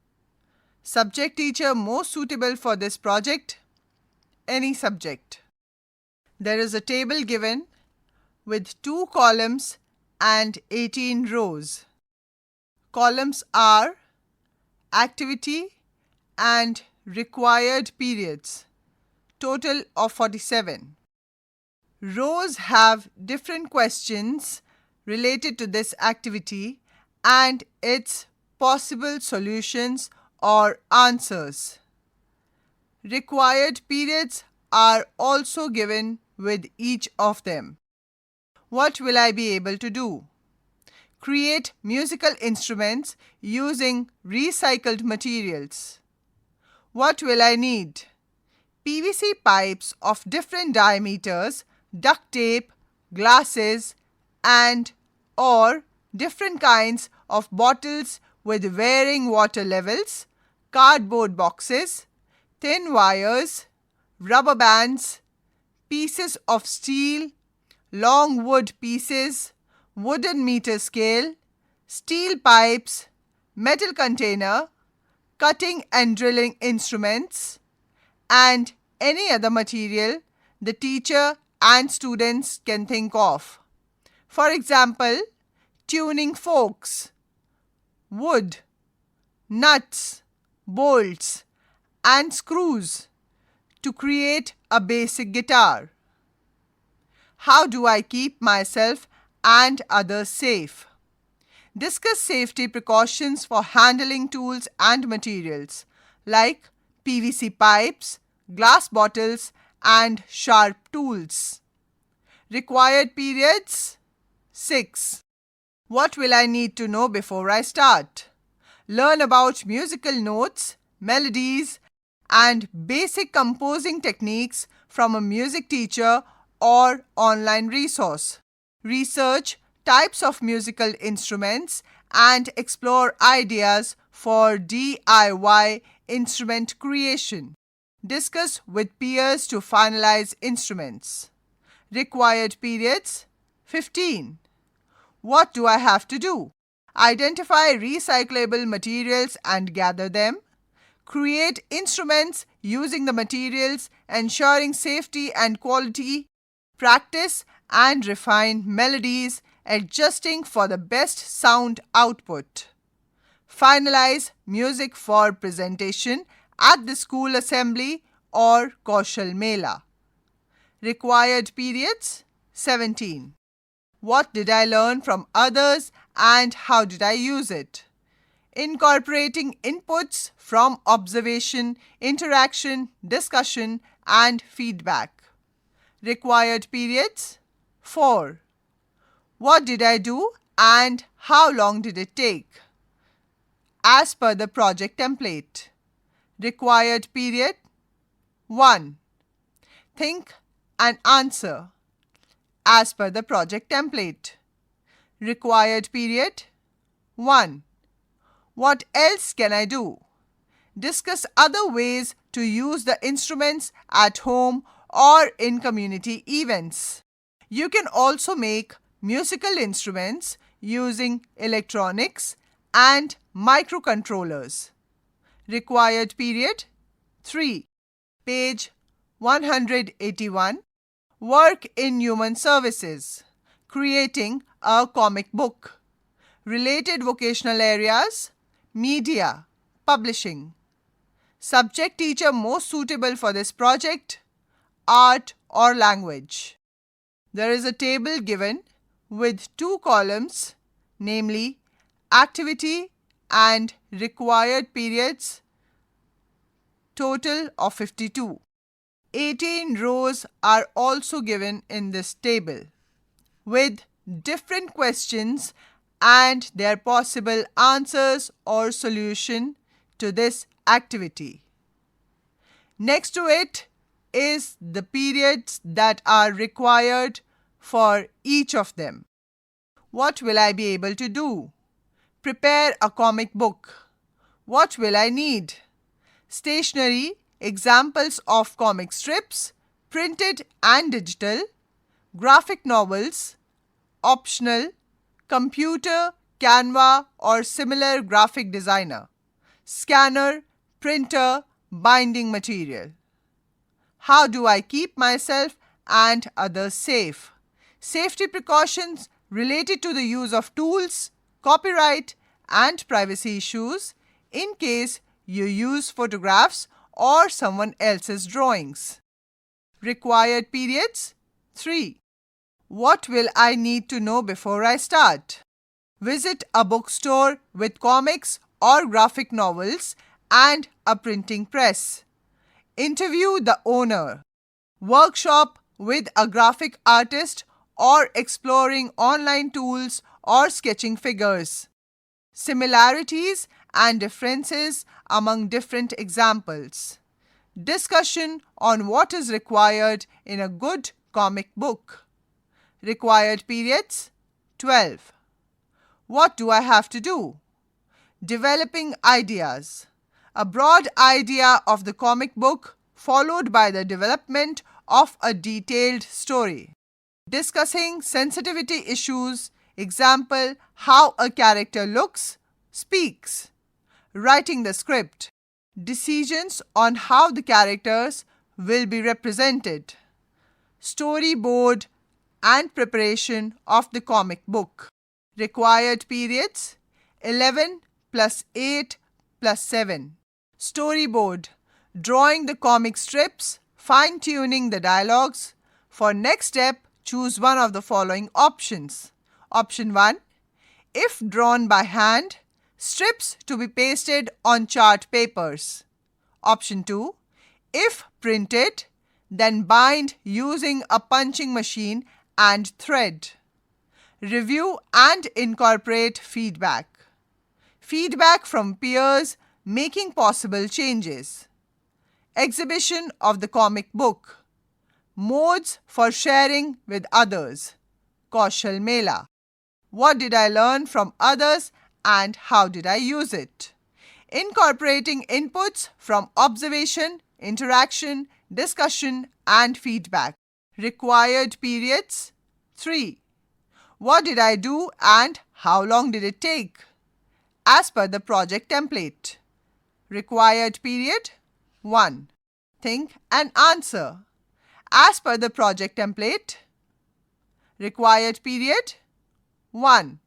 Subject teacher most suitable for this project? Any subject. There is a table given with 2 columns and 18 rows. Columns are activity and required periods, total of 47. Rows have different questions related to this activity and its possible solutions or answers. Required periods are also given with each of them. What will I be able to do? Create musical instruments using recycled materials. What will I need? PVC pipes of different diameters, duct tape, glasses, and or different kinds of bottles with varying water levels, cardboard boxes, thin wires, rubber bands, pieces of steel, long wood pieces, wooden meter scale, steel pipes, metal container, cutting and drilling instruments, and any other material the teacher and students can think of. For example, tuning forks, wood, nuts, bolts, and screws to create a basic guitar. How do I keep myself and others safe? Discuss safety precautions for handling tools and materials like PVC pipes, glass bottles, and sharp tools. Required periods? 6. What will I need to know before I start? Learn about musical notes, melodies, and basic composing techniques from a music teacher or online resource. Research types of musical instruments and explore ideas for DIY instrument creation. Discuss with peers to finalize instruments. Required periods 15. What do I have to do? Identify recyclable materials and gather them. Create instruments using the materials, ensuring safety and quality. Practice and refine melodies, adjusting for the best sound output. Finalize music for presentation at the school assembly or Kaushal Mela. Required periods 17. What did I learn from others and how did I use it? Incorporating inputs from observation, interaction, discussion, and feedback. Required periods 4. What did I do and how long did it take? As per the project template. Required period 1. Think and answer as per the project template. Required period 1. What else can I do? Discuss other ways to use the instruments at home or in community events. You can also make musical instruments using electronics and microcontrollers. Required period 3. Page 181. Work in human services. Creating a comic book. Related vocational areas: media, publishing. Subject teacher most suitable for this project: art or language. There is a table given with 2 columns, namely activity and required periods, total of 52. 18 rows are also given in this table with different questions and their possible answers or solution to this activity. Next to it is the periods that are required for each of them. What will I be able to do? Prepare a comic book. What will I need? Stationery, examples of comic strips, printed and digital, graphic novels, optional, computer, Canva or similar graphic designer, scanner, printer, binding material. How do I keep myself and others safe? Safety precautions related to the use of tools, copyright and privacy issues in case you use photographs or someone else's drawings. Required periods 3. What will I need to know before I start? Visit a bookstore with comics or graphic novels and a printing press. Interview the owner. Workshop with a graphic artist or exploring online tools or sketching figures. Similarities and differences among different examples. Discussion on what is required in a good comic book. Required periods 12. What do I have to do? Developing ideas. A broad idea of the comic book followed by the development of a detailed story. Discussing sensitivity issues, example, how a character looks, speaks. Writing the script. Decisions on how the characters will be represented. Storyboard and preparation of the comic book. Required periods 11 plus 8 plus 7. Storyboard. Drawing the comic strips, fine-tuning the dialogues. For next step, choose one of the following options. Option 1. If drawn by hand, strips to be pasted on chart papers. Option 2. If printed, then bind using a punching machine and thread. Review and incorporate feedback. Feedback from peers making possible changes. Exhibition of the comic book. Modes for sharing with others. Kaushal Mela. What did I learn from others and how did I use it? Incorporating inputs from observation, interaction, discussion and feedback. Required periods 3. What did I do and how long did it take? As per the project template. Required period 1. Think and answer. As per the project template. Required period 1.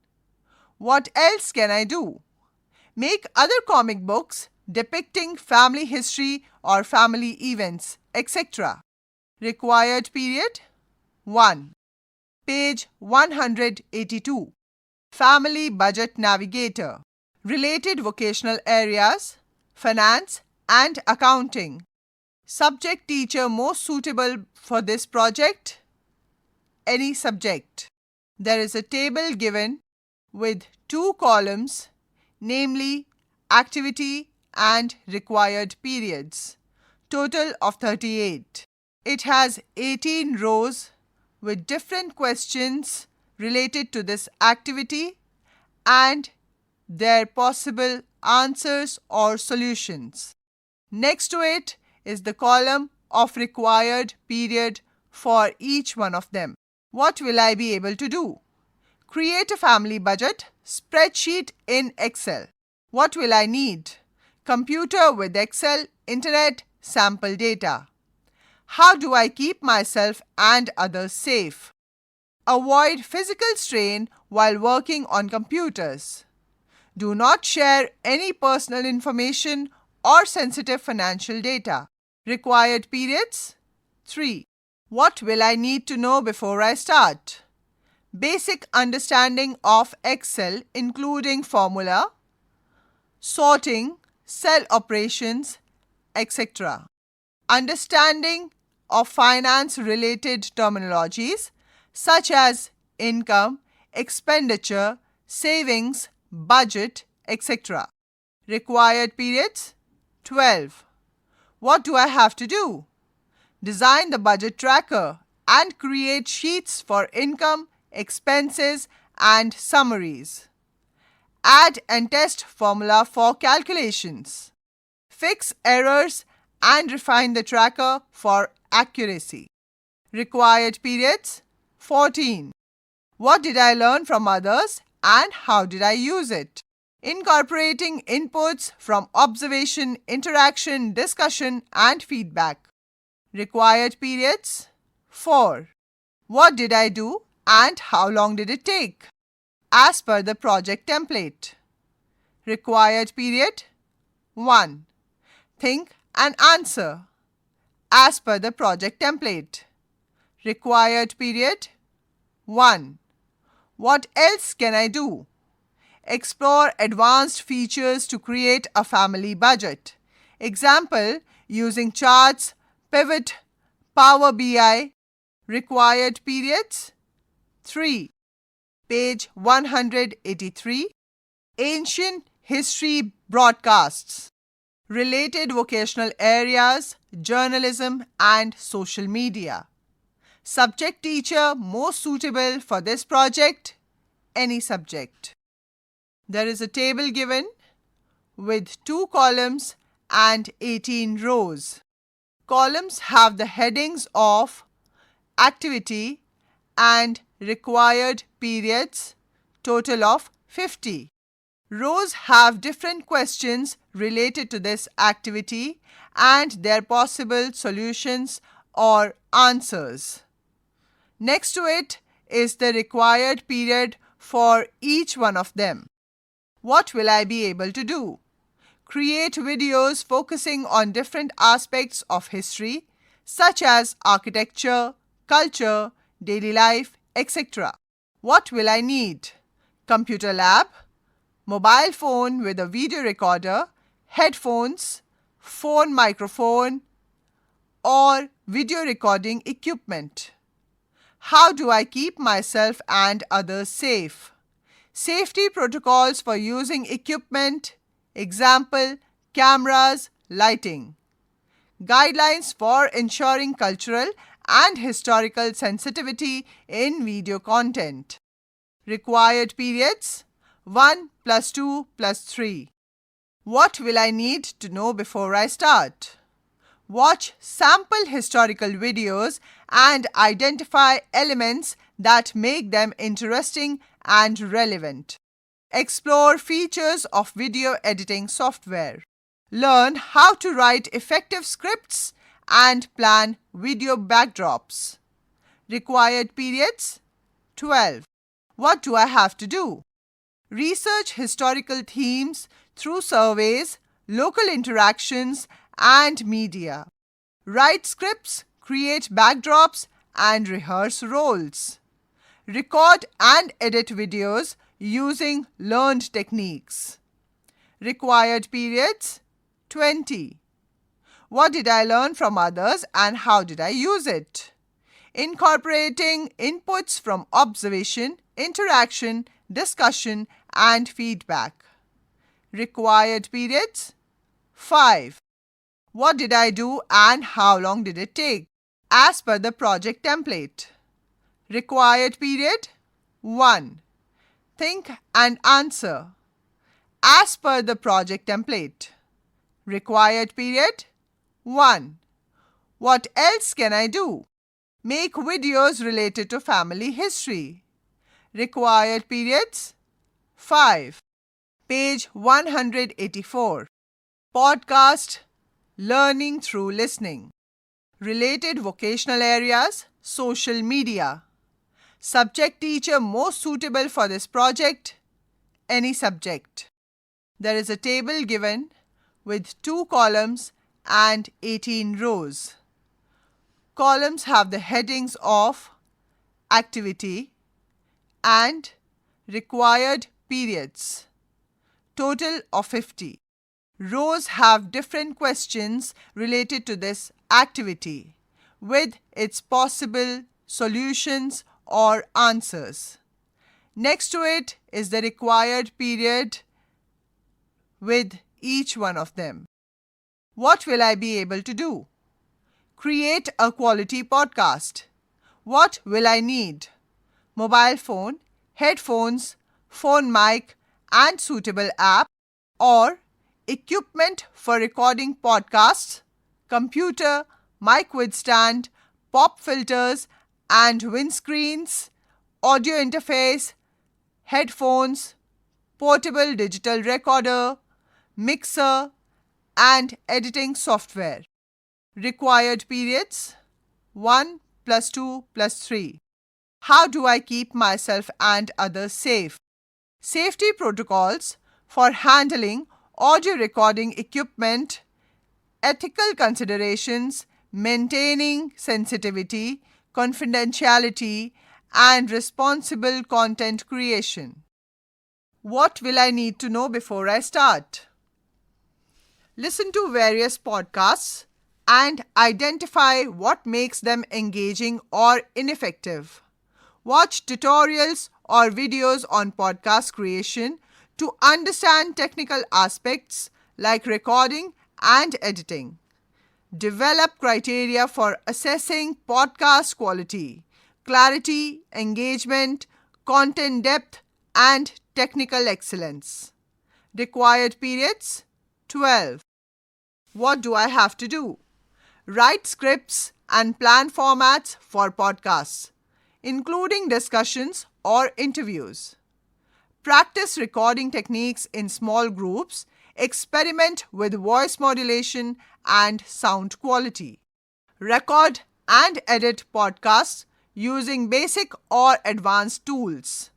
What else can I do? Make other comic books depicting family history or family events, etc. Required period 1. Page 182. Family Budget Navigator. Related vocational areas, finance and accounting. Subject teacher most suitable for this project? Any subject. There is a table given with 2 columns, namely activity and required periods. Total of 38. It has 18 rows with different questions related to this activity and their possible answers or solutions. Next to it is the column of required period for each one of them. What will I be able to do? Create a family budget spreadsheet in Excel. What will I need? Computer with Excel, internet, sample data. How do I keep myself and others safe? Avoid physical strain while working on computers. Do not share any personal information or sensitive financial data. Required periods 3. What will I need to know before I start? Basic understanding of Excel including formula, sorting, cell operations, etc. Understanding of finance-related terminologies such as income, expenditure, savings, budget, etc. Required periods 12. What do I have to do? Design the budget tracker and create sheets for income, expenses and summaries. Add and test formula for calculations. Fix errors and refine the tracker for accuracy. Required periods 14. What did I learn from others and how did I use it? Incorporating inputs from observation, interaction, discussion and feedback. Required periods 4. What did I do and how long did it take? As per the project template. Required period 1. Think and answer. As per the project template. Required period 1. What else can I do? Explore advanced features to create a family budget. Example, using charts, pivot, Power BI. Required periods 3. Page 183. Ancient History Broadcasts. Related vocational areas, journalism and social media. Subject teacher most suitable for this project? Any subject. There is a table given with 2 columns and 18 rows. Columns have the headings of activity and required periods, total of 50. Rows have different questions related to this activity and their possible solutions or answers. Next to it is the required period for each one of them. What will I be able to do? Create videos focusing on different aspects of history, such as architecture, culture, daily life, etc. What will I need? Computer lab, mobile phone with a video recorder, headphones, phone microphone, or video recording equipment. How do I keep myself and others safe? Safety protocols for using equipment, example, cameras, lighting. Guidelines for ensuring cultural and historical sensitivity in video content. Required periods 1 plus 2 plus 3. What will I need to know before I start? Watch sample historical videos and identify elements that make them interesting and relevant. Explore features of video editing software. Learn how to write effective scripts and plan video backdrops. Required periods 12. What do I have to do? Research historical themes through surveys, local interactions, and media. Write scripts, create backdrops, and rehearse roles. Record and edit videos using learned techniques. Required periods 20. What did I learn from others and how did I use it? Incorporating inputs from observation, interaction, discussion, and feedback. Required periods 5. What did I do and how long did it take? As per the project template. Required period 1. Think and answer. As per the project template. Required period 1. What else can I do? Make videos related to family history. Required periods 5. Page 184. Podcast Learning through listening. Related vocational areas, social media. Subject teacher most suitable for this project, any subject. There is a table given with 2 columns and 18 rows. Columns have the headings of activity and required periods. Total of 50. Rows have different questions related to this activity with its possible solutions or answers. Next to it is the required period with each one of them. What will I be able to do? Create a quality podcast. What will I need? Mobile phone, headphones, phone mic, and suitable app, or equipment for recording podcasts, computer, mic with stand, pop filters and windscreens, audio interface, headphones, portable digital recorder, mixer, and editing software. Required periods 1 plus 2 plus 3. How do I keep myself and others safe? Safety protocols for handling audio recording equipment, ethical considerations, maintaining sensitivity, confidentiality, and responsible content creation. What will I need to know before I start? Listen to various podcasts and identify what makes them engaging or ineffective. Watch tutorials or videos on podcast creation to understand technical aspects like recording and editing. Develop criteria for assessing podcast quality, clarity, engagement, content depth, and technical excellence. Required periods 12. What do I have to do? Write scripts and plan formats for podcasts, including discussions or interviews. Practice recording techniques in small groups, experiment with voice modulation and sound quality. Record and edit podcasts using basic or advanced tools.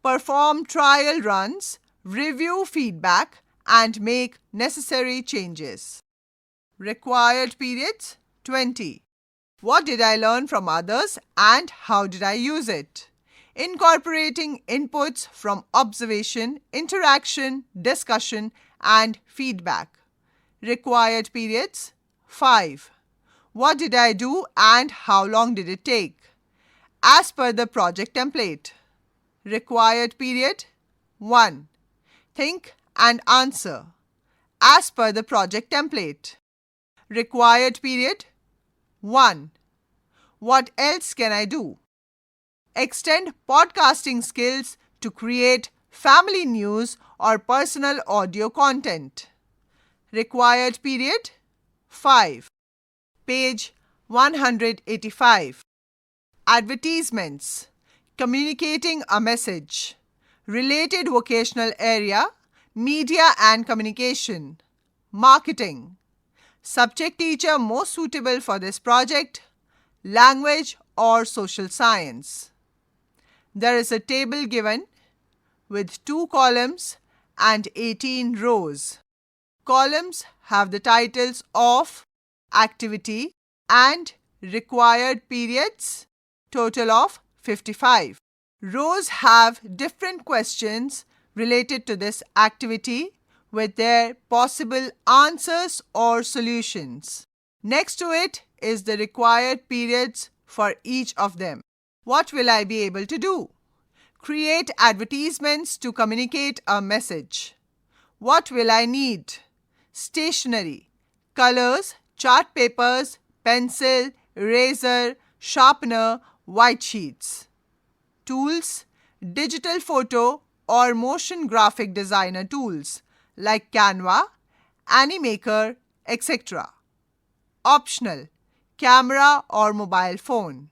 Perform trial runs, review feedback, and make necessary changes. Required periods 20. What did I learn from others and how did I use it? Incorporating inputs from observation, interaction, discussion, and feedback. Required periods 5. What did I do and how long did it take? as per the project template. Required period 1. Think and answer as per the project template. Required period 1. What else can I do? Extend podcasting skills to create family news or personal audio content. Required period 5. Page 185. Advertisements. Communicating a message. Related vocational area, media and communication. Marketing. Subject teacher most suitable for this project, language or social science. There is a table given with 2 columns and 18 rows. Columns have the titles of activity and required periods, total of 55. Rows have different questions related to this activity with their possible answers or solutions. Next to it is the required periods for each of them. What will I be able to do? Create advertisements to communicate a message. What will I need? Stationery, colors, chart papers, pencil, eraser, sharpener, white sheets. Tools, digital photo or motion graphic designer tools like Canva, Animaker, etc. Optional, camera or mobile phone.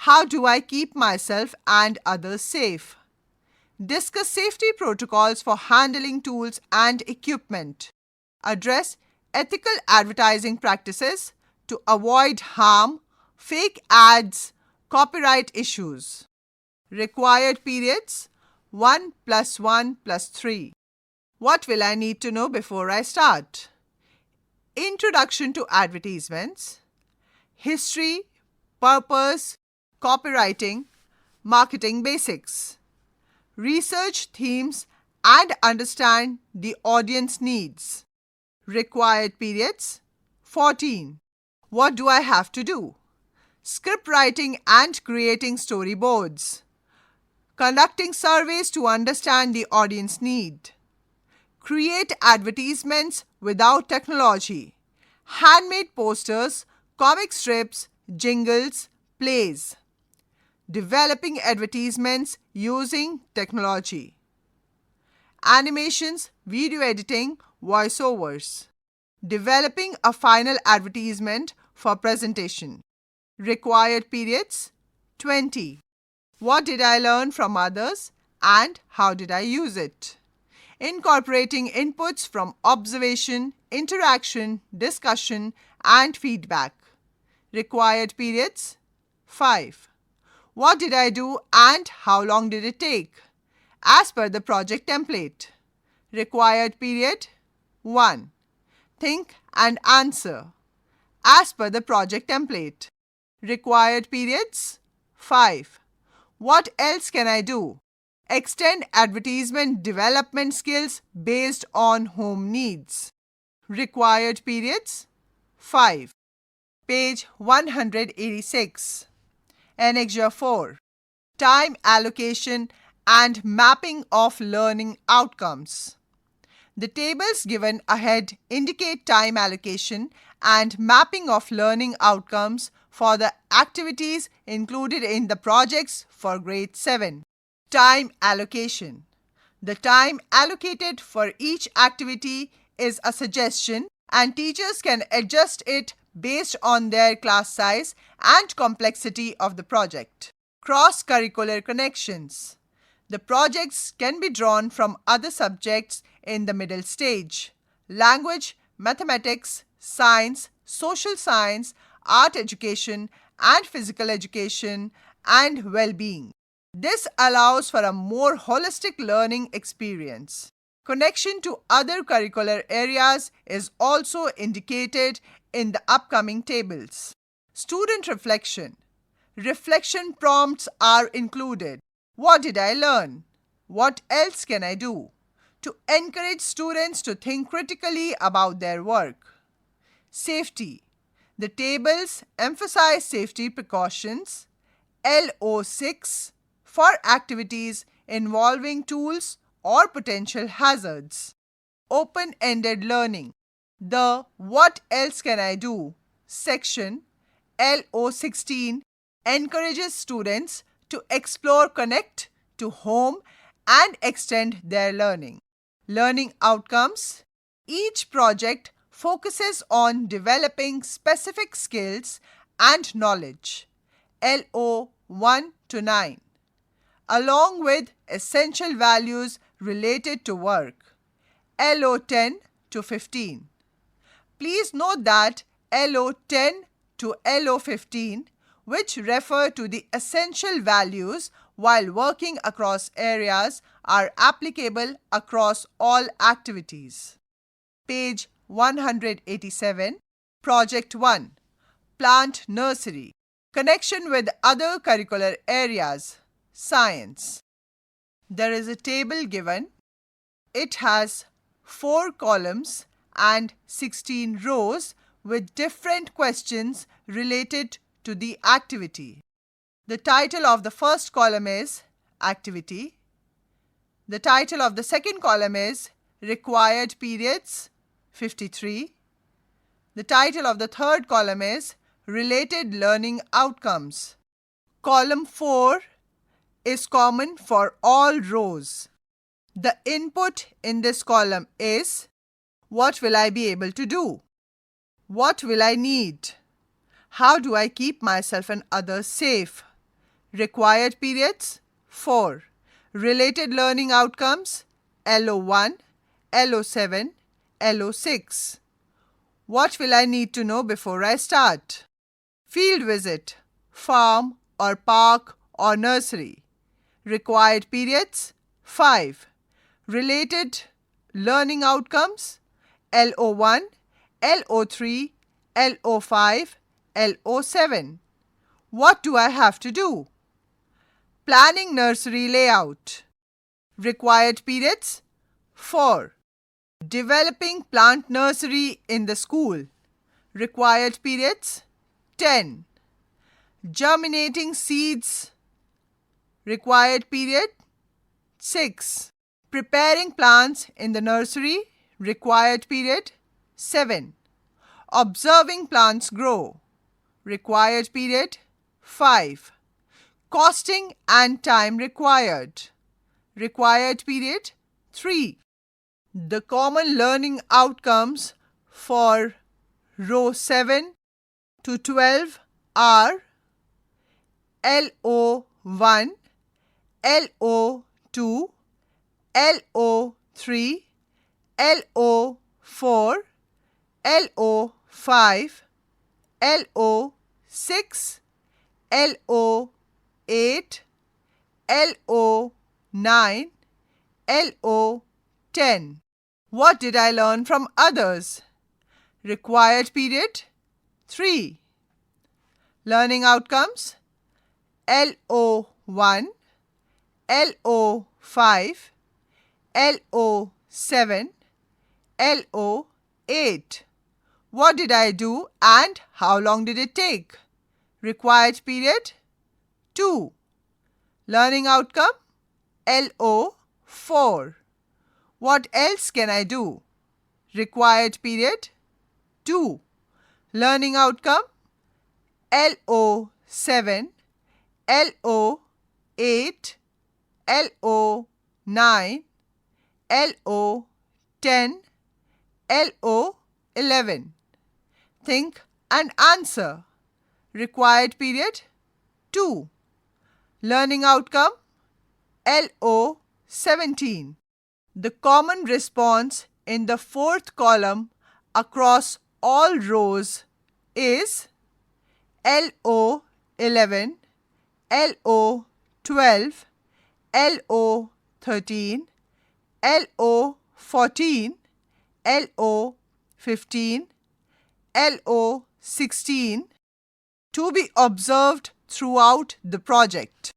How do I keep myself and others safe? Discuss safety protocols for handling tools and equipment. Address ethical advertising practices to avoid harm, fake ads, copyright issues. Required periods 1 + 1 + 3. What will I need to know before I start? Introduction to advertisements, history, purpose, copywriting, marketing basics. Research themes and understand the audience needs. Required periods 14. What do I have to do? Script writing and creating storyboards. Conducting surveys to understand the audience need. Create advertisements without technology. Handmade posters, comic strips, jingles, plays. Developing advertisements using technology. Animations, video editing, voiceovers. Developing a final advertisement for presentation. Required periods 20. What did I learn from others and how did I use it? Incorporating inputs from observation, interaction, discussion, and feedback. Required periods 5. What did I do and how long did it take? As per the project template. Required period 1. Think and answer. As per the project template. Required periods 5. What else can I do? Extend advertisement development skills based on home needs. Required periods 5. Page 186. Annexure 4. Time allocation and mapping of learning outcomes. The tables given ahead indicate time allocation and mapping of learning outcomes for the activities included in the projects for grade 7. Time allocation. The time allocated for each activity is a suggestion and teachers can adjust it based on their class size and complexity of the project. Cross-curricular connections. The projects can be drawn from other subjects in the middle stage: language, mathematics, science, social science, art education, and physical education, and well-being. This allows for a more holistic learning experience. Connection to other curricular areas is also indicated in the upcoming tables. Student reflection. Reflection prompts are included. What did I learn? What else can I do? To encourage students to think critically about their work. Safety. The tables emphasize safety precautions. LO6 for activities involving tools or potential hazards. Open-ended learning. The What Else Can I Do section LO16 encourages students to explore, connect to home and extend their learning. Learning outcomes. Each project focuses on developing specific skills and knowledge. LO1 to 9. Along with essential values related to work. LO10 to 15. Please note that LO10 to LO15, which refer to the essential values while working across areas, are applicable across all activities. Page 187, Project 1, Plant Nursery. Connection with other curricular areas. Science. There is a table given. It has 4 columns and 16 rows with different questions related to the activity. The title of the first column is Activity. The title of the second column is Required Periods, 53. The title of the third column is Related Learning Outcomes. Column 4 is common for all rows. The input in this column is: what will I be able to do? What will I need? How do I keep myself and others safe? Required periods, 4. Related learning outcomes, LO1, LO7, LO6. What will I need to know before I start? Field visit, farm or park or nursery. Required periods, 5. Related learning outcomes, LO1, LO3, LO5, LO7. What do I have to do? Planning nursery layout. Required periods, 4. Developing plant nursery in the school. Required periods, 10. Germinating seeds. Required period, 6. Preparing plants in the nursery. Required period, 7. Observing plants grow. Required period, 5. Costing and time required. Required period, 3. The common learning outcomes for row 7 to 12 are LO1, LO2, LO3, LO4, LO5, LO6, LO8, LO9, LO10. What did I learn from others? Required period, 3. Learning outcomes, LO1, LO5, LO7, LO8. What did I do and how long did it take? Required period, 2. Learning outcome, LO4. What else can I do? Required period, 2. Learning outcome, LO7, LO8, LO9, LO10, LO11. Think and answer. Required period, 2. Learning outcome, LO17. The common response in the fourth column across all rows is LO11, LO12, LO13, LO14, LO15, LO16 to be observed throughout the project.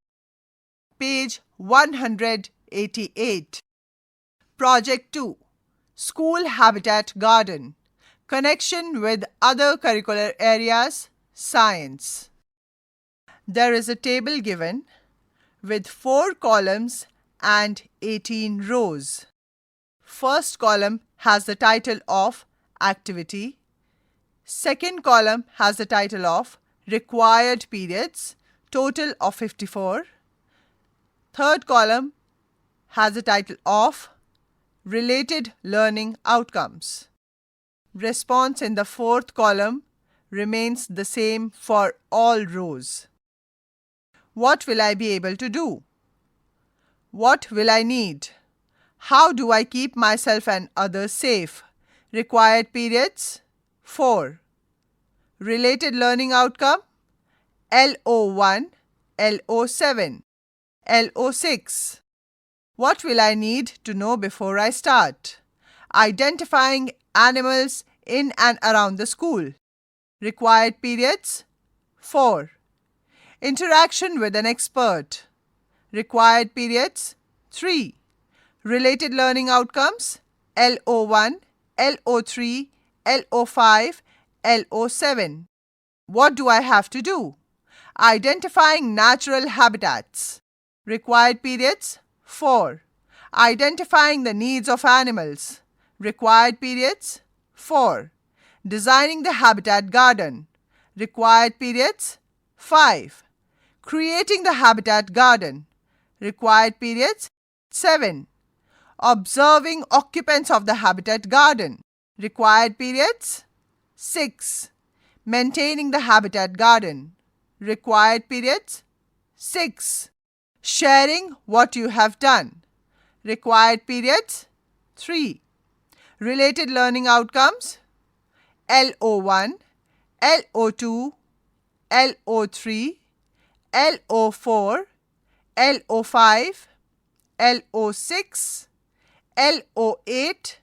Page 188. Project 2. School Habitat Garden. Connection with other curricular areas. Science. There is a table given with 4 columns and 18 rows. First column has the title of Activity. Second column has the title of Required Periods, total of 54. Third column has the title of Related Learning Outcomes. Response in the fourth column remains the same for all rows. What will I be able to do? What will I need? How do I keep myself and others safe? Required periods 4. Related learning outcome LO1, LO7, LO6. What will I need to know before I start? Identifying animals in and around the school. Required periods 4. Interaction with an expert. Required periods 3. Related learning outcomes LO1, LO3, LO5, LO7. What do I have to do? Identifying natural habitats. Required periods 4. Identifying the needs of animals. Required periods 4. Designing the habitat garden. Required periods 5. Creating the habitat garden. Required periods 7. Observing occupants of the habitat garden. Required periods 6. Maintaining the habitat garden. Required periods 6. Sharing what you have done. Required periods 3. Related learning outcomes LO1, LO2, LO3, LO4, LO5, LO6, LO8,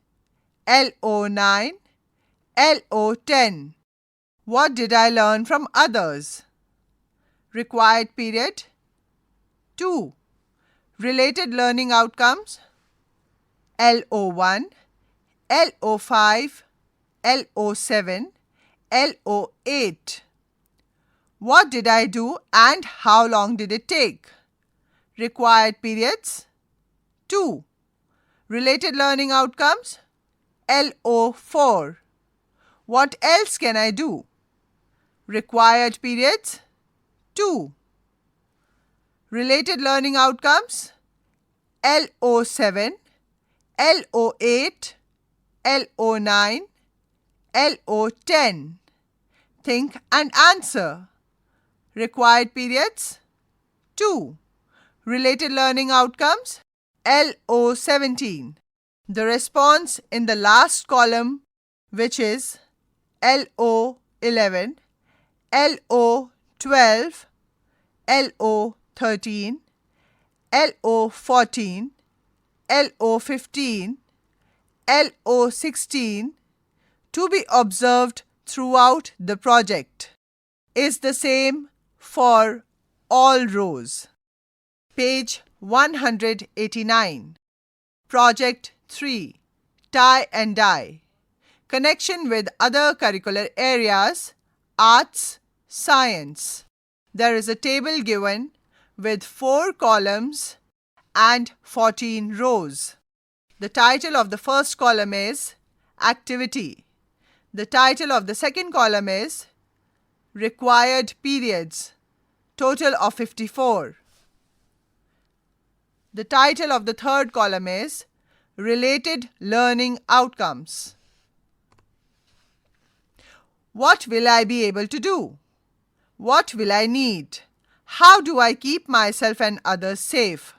LO9, LO10. What did I learn from others? Required period 2. Related learning outcomes LO1, LO5, LO7, LO8. What did I do and how long did it take? Required periods 2. Related learning outcomes LO4. What else can I do? Required periods 2. Related learning outcomes LO7, LO8, LO9, LO10. Think and answer. Required periods 2. Related learning outcomes LO17. The response in the last column, which is LO11, LO12, LO13, LO14, LO15, LO16, to be observed throughout the project, is the same for all rows. Page 189. Project 3. Tie and Dye. Connection with other curricular areas, arts, science. There is a table given with 4 columns and 14 rows. The title of the first column is Activity. The title of the second column is Required Periods, total of 54. The title of the third column is Related Learning Outcomes. What will I be able to do? What will I need? How do I keep myself and others safe?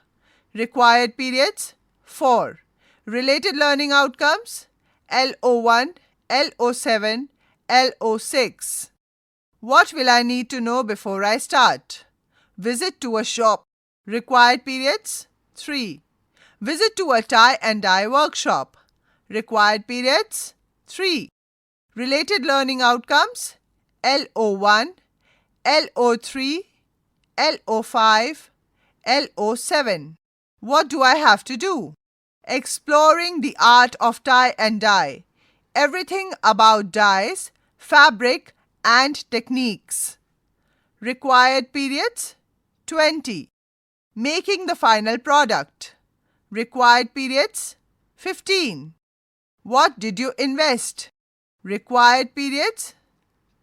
Required periods 4. Related learning outcomes LO1, LO7, LO6. What will I need to know before I start? Visit to a shop. Required periods 3. Visit to a tie and dye workshop. Required periods 3. Related learning outcomes LO1, LO3, LO5, LO7. What do I have to do? Exploring the art of tie and dye. Everything about dyes, fabric and techniques. Required periods 20. Making the final product. Required periods 15. What did you invest? Required periods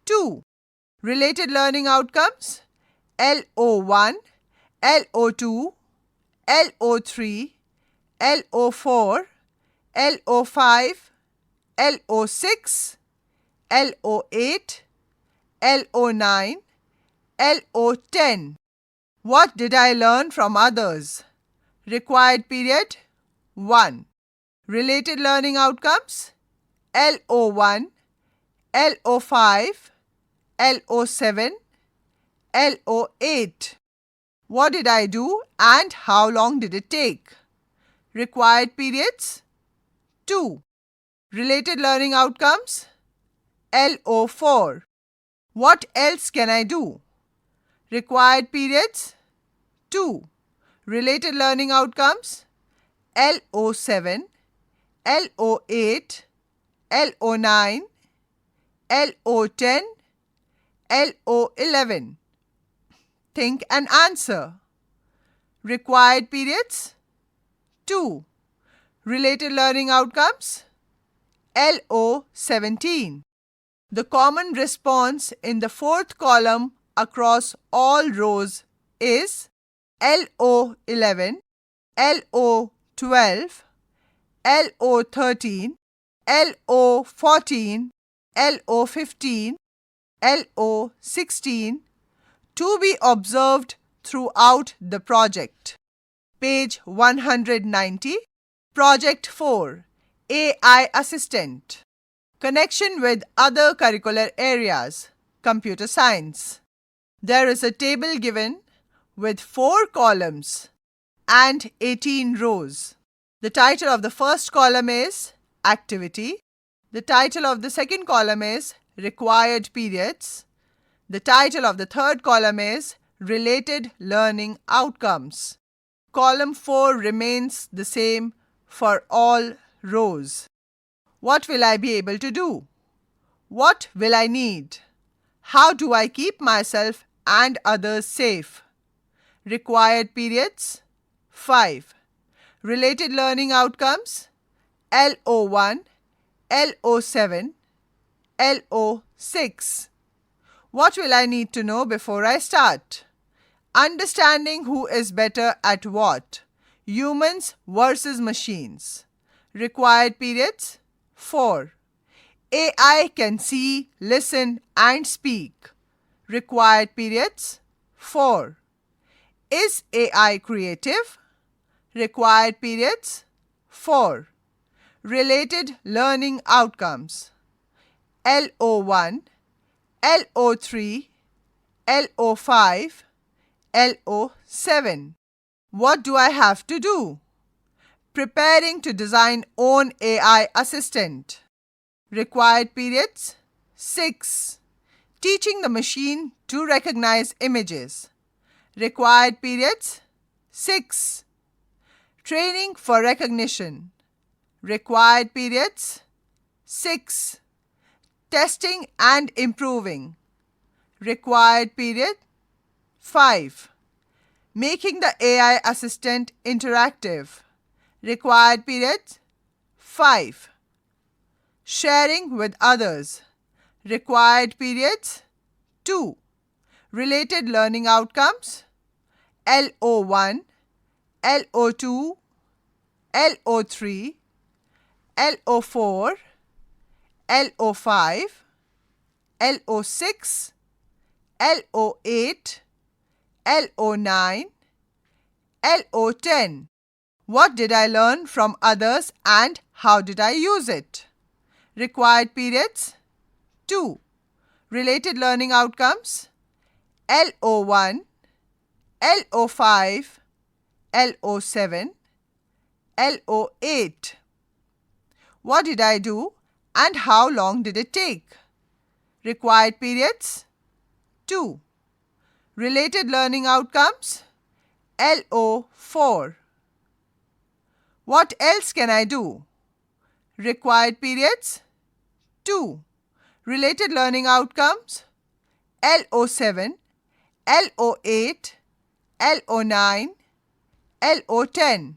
2. Related learning outcomes LO1, LO2, LO3, LO4, LO5, LO6, LO8, LO9, LO10. What did I learn from others? Required period 1. Related learning outcomes LO1, LO5, LO7, LO8. What did I do and how long did it take? Required periods 2. Related learning outcomes LO4. What else can I do? Required periods 2. Related learning outcomes LO7, LO8, LO9, LO10, LO11. Think and answer. Required periods 2. Related learning outcomes LO17. The common response in the fourth column across all rows is LO11, LO12, LO13, LO14, LO15, LO16 to be observed throughout the project. Page 190, Project 4, AI Assistant. Connection with other curricular areas, computer science. There is a table given with 4 columns and 18 rows. The title of the first column is Activity. The title of the second column is Required Periods. The title of the third column is Related Learning Outcomes. Column 4 remains the same for all rows. What will I be able to do? What will I need? How do I keep myself and others safe? Required periods 5. Related learning outcomes LO1, LO7, LO6. What will I need to know before I start? Understanding who is better at what. Humans versus machines. Required periods 4. AI can see, listen and speak. Required periods 4. Is AI creative? Required periods 4. Related learning outcomes LO1, LO3, LO5, LO7. What do I have to do? Preparing to design own AI assistant. Required periods 6. Teaching the machine to recognize images. Required periods 6. Training for recognition. Required periods 6. Testing and improving. Required period 5. Making the AI assistant interactive. Required period 5. Sharing with others. Required periods 2. Related learning outcomes LO1, LO2, LO3, LO4, LO5, LO6, LO8, LO9, LO10. What did I learn from others and how did I use it? Required periods 2. Related learning outcomes LO1, LO5, LO7, LO8. What did I do and how long did it take? Required periods 2. Related learning outcomes LO4. What else can I do? Required periods 2. Related learning outcomes LO7, LO8, LO9, LO10.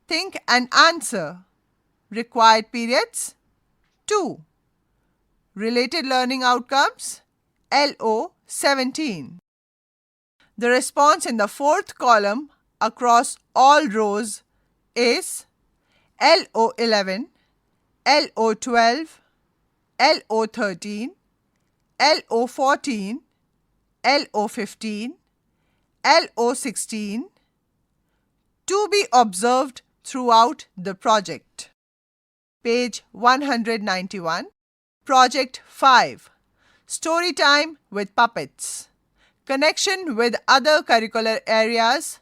Think and answer. Required periods 2. Related learning outcomes LO17. The response in the fourth column across all rows is LO11, LO12, LO13, LO14, LO15, LO16 to be observed throughout the project. Page 191. Project 5. Story time with puppets. Connection with other curricular areas.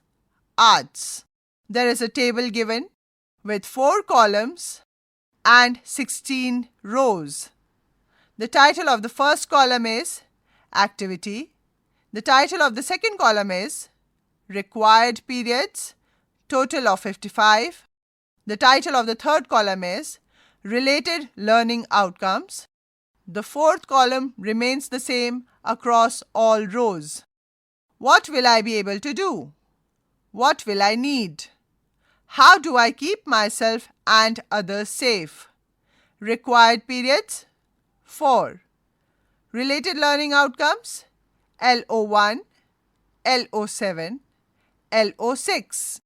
Arts. There is a table given with 4 columns and 16 rows. The title of the first column is Activity. The title of the second column is Required Periods, total of 55. The title of the third column is Related Learning Outcomes. The fourth column remains the same across all rows. What will I be able to do? What will I need? How do I keep myself and others safe? Required periods 4. Related learning outcomes LO1, LO7, LO6.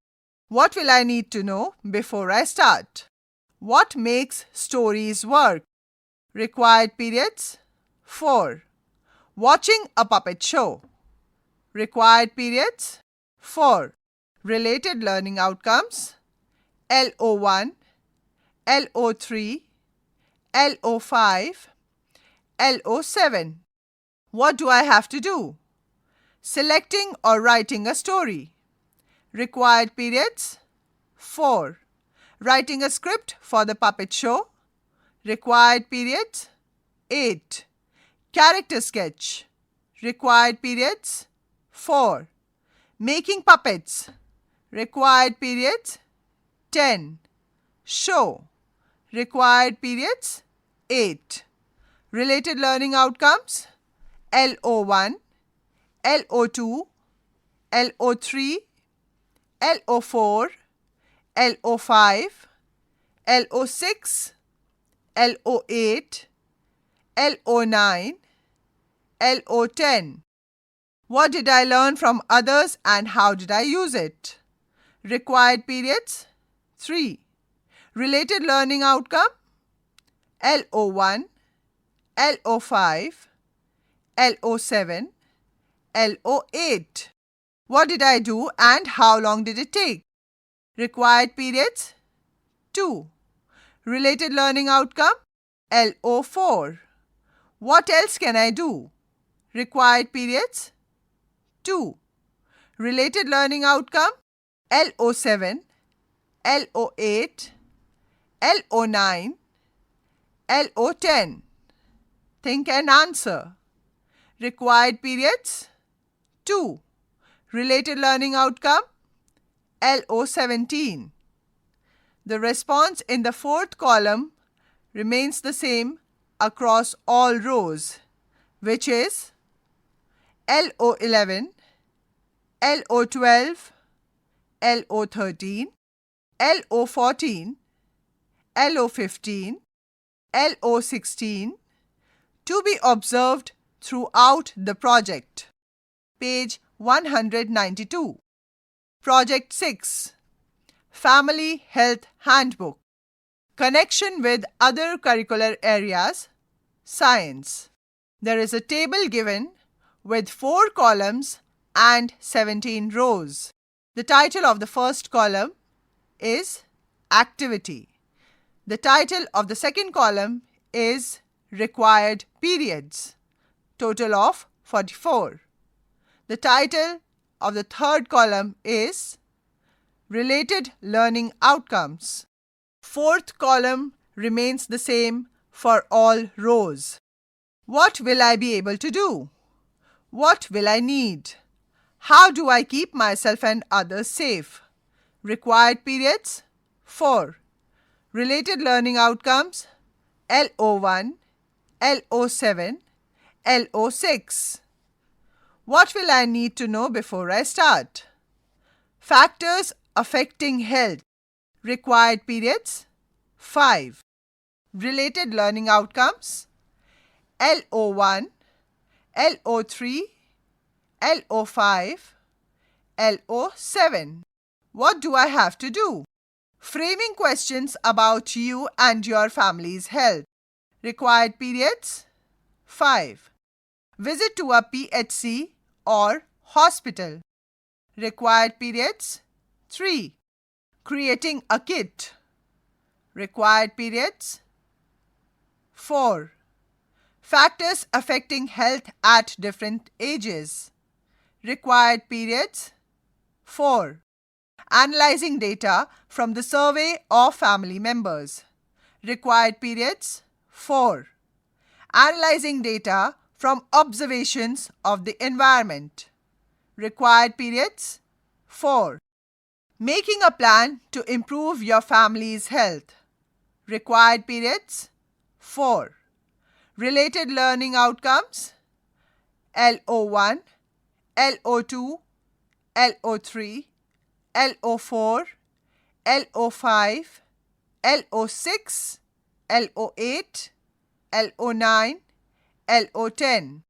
What will I need to know before I start? What makes stories work? Required periods 4. Watching a puppet show. Required periods 4. Related learning outcomes LO1, LO3, LO5, LO7. What do I have to do? Selecting or writing a story. Required periods 4. Writing a script for the puppet show. Required periods 8. Character sketch. Required periods 4. Making puppets. Required periods 10. Show. Required periods 8. Related learning outcomes LO1, LO2, LO3, LO4, LO5, LO6, LO8, LO9, LO10. What did I learn from others and how did I use it? Required periods 3. Related learning outcome LO1, LO5, LO7, LO8. What did I do and how long did it take? Required periods 2. Related learning outcome LO4. What else can I do? Required periods 2. Related learning outcome LO7, LO8, LO9, LO10. Think and answer. Required periods 2. Related learning outcome LO17. The response in the fourth column remains the same across all rows, which is LO11, LO12, LO13, LO14, LO15, LO16 to be observed throughout the project. Page 192. Project 6. Family Health Handbook. Connection with other curricular areas. Science. There is a table given with 4 columns and 17 rows. The title of the first column is Activity. The title of the second column is Required Periods, total of 44. The title of the third column is Related Learning Outcomes. Fourth column remains the same for all rows. What will I be able to do? What will I need? How do I keep myself and others safe? Required periods 4. Related learning outcomes LO1, LO7, LO6. What will I need to know before I start? Factors affecting health. Required periods 5. Related learning outcomes LO1, LO3, LO5, LO7. What do I have to do? Framing questions about you and your family's health. Required periods 5. Visit to a PHC or hospital. Required periods 3. Creating a kit. Required periods 4. Factors affecting health at different ages. Required periods 4. Analyzing data from the survey of family members. Required periods 4. Analyzing data from observations of the environment. Required periods 4. Making a plan to improve your family's health. Required periods 4. Related learning outcomes LO1, LO2, LO3, LO4, LO5, LO6, LO8, LO9, LO10.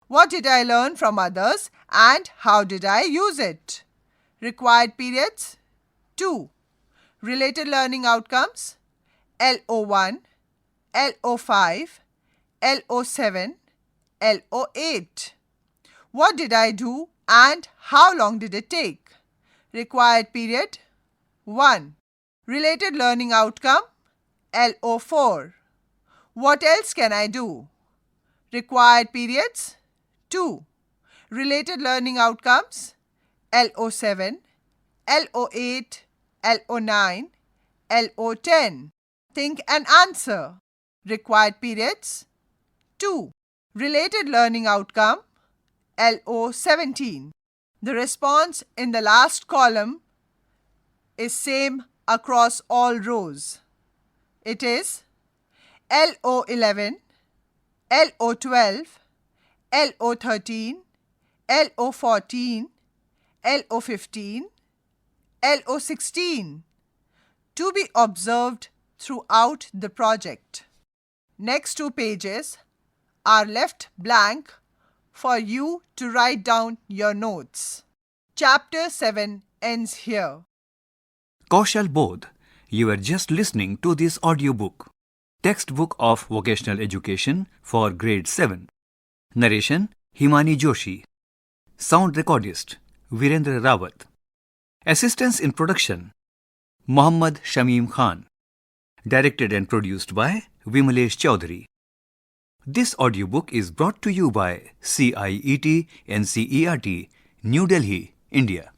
What did I learn from others and how did I use it? Required periods 2. Related learning outcomes LO1, LO5, LO7, LO8. What did I do and how long did it take? Required period 1. Related learning outcome LO4. What else can I do? Required periods 2. Related learning outcomes LO7, LO8, LO9, LO10. Think and answer. Required periods 2. Related learning outcome LO17. The response in the last column is same across all rows. It is LO11, LO12, LO13, LO14, LO15, LO16 to be observed throughout the project. Next 2 pages are left blank for you to write down your notes. Chapter 7 ends here. Kaushal Bodh, you are just listening to this audiobook. Textbook of Vocational Education for Grade 7. Narration Himani Joshi. Sound recordist Virendra Rawat. Assistance in production Mohammad Shamim Khan. Directed and produced by Vimalesh Chaudhary. This audiobook is brought to you by CIET NCERT, New Delhi, India.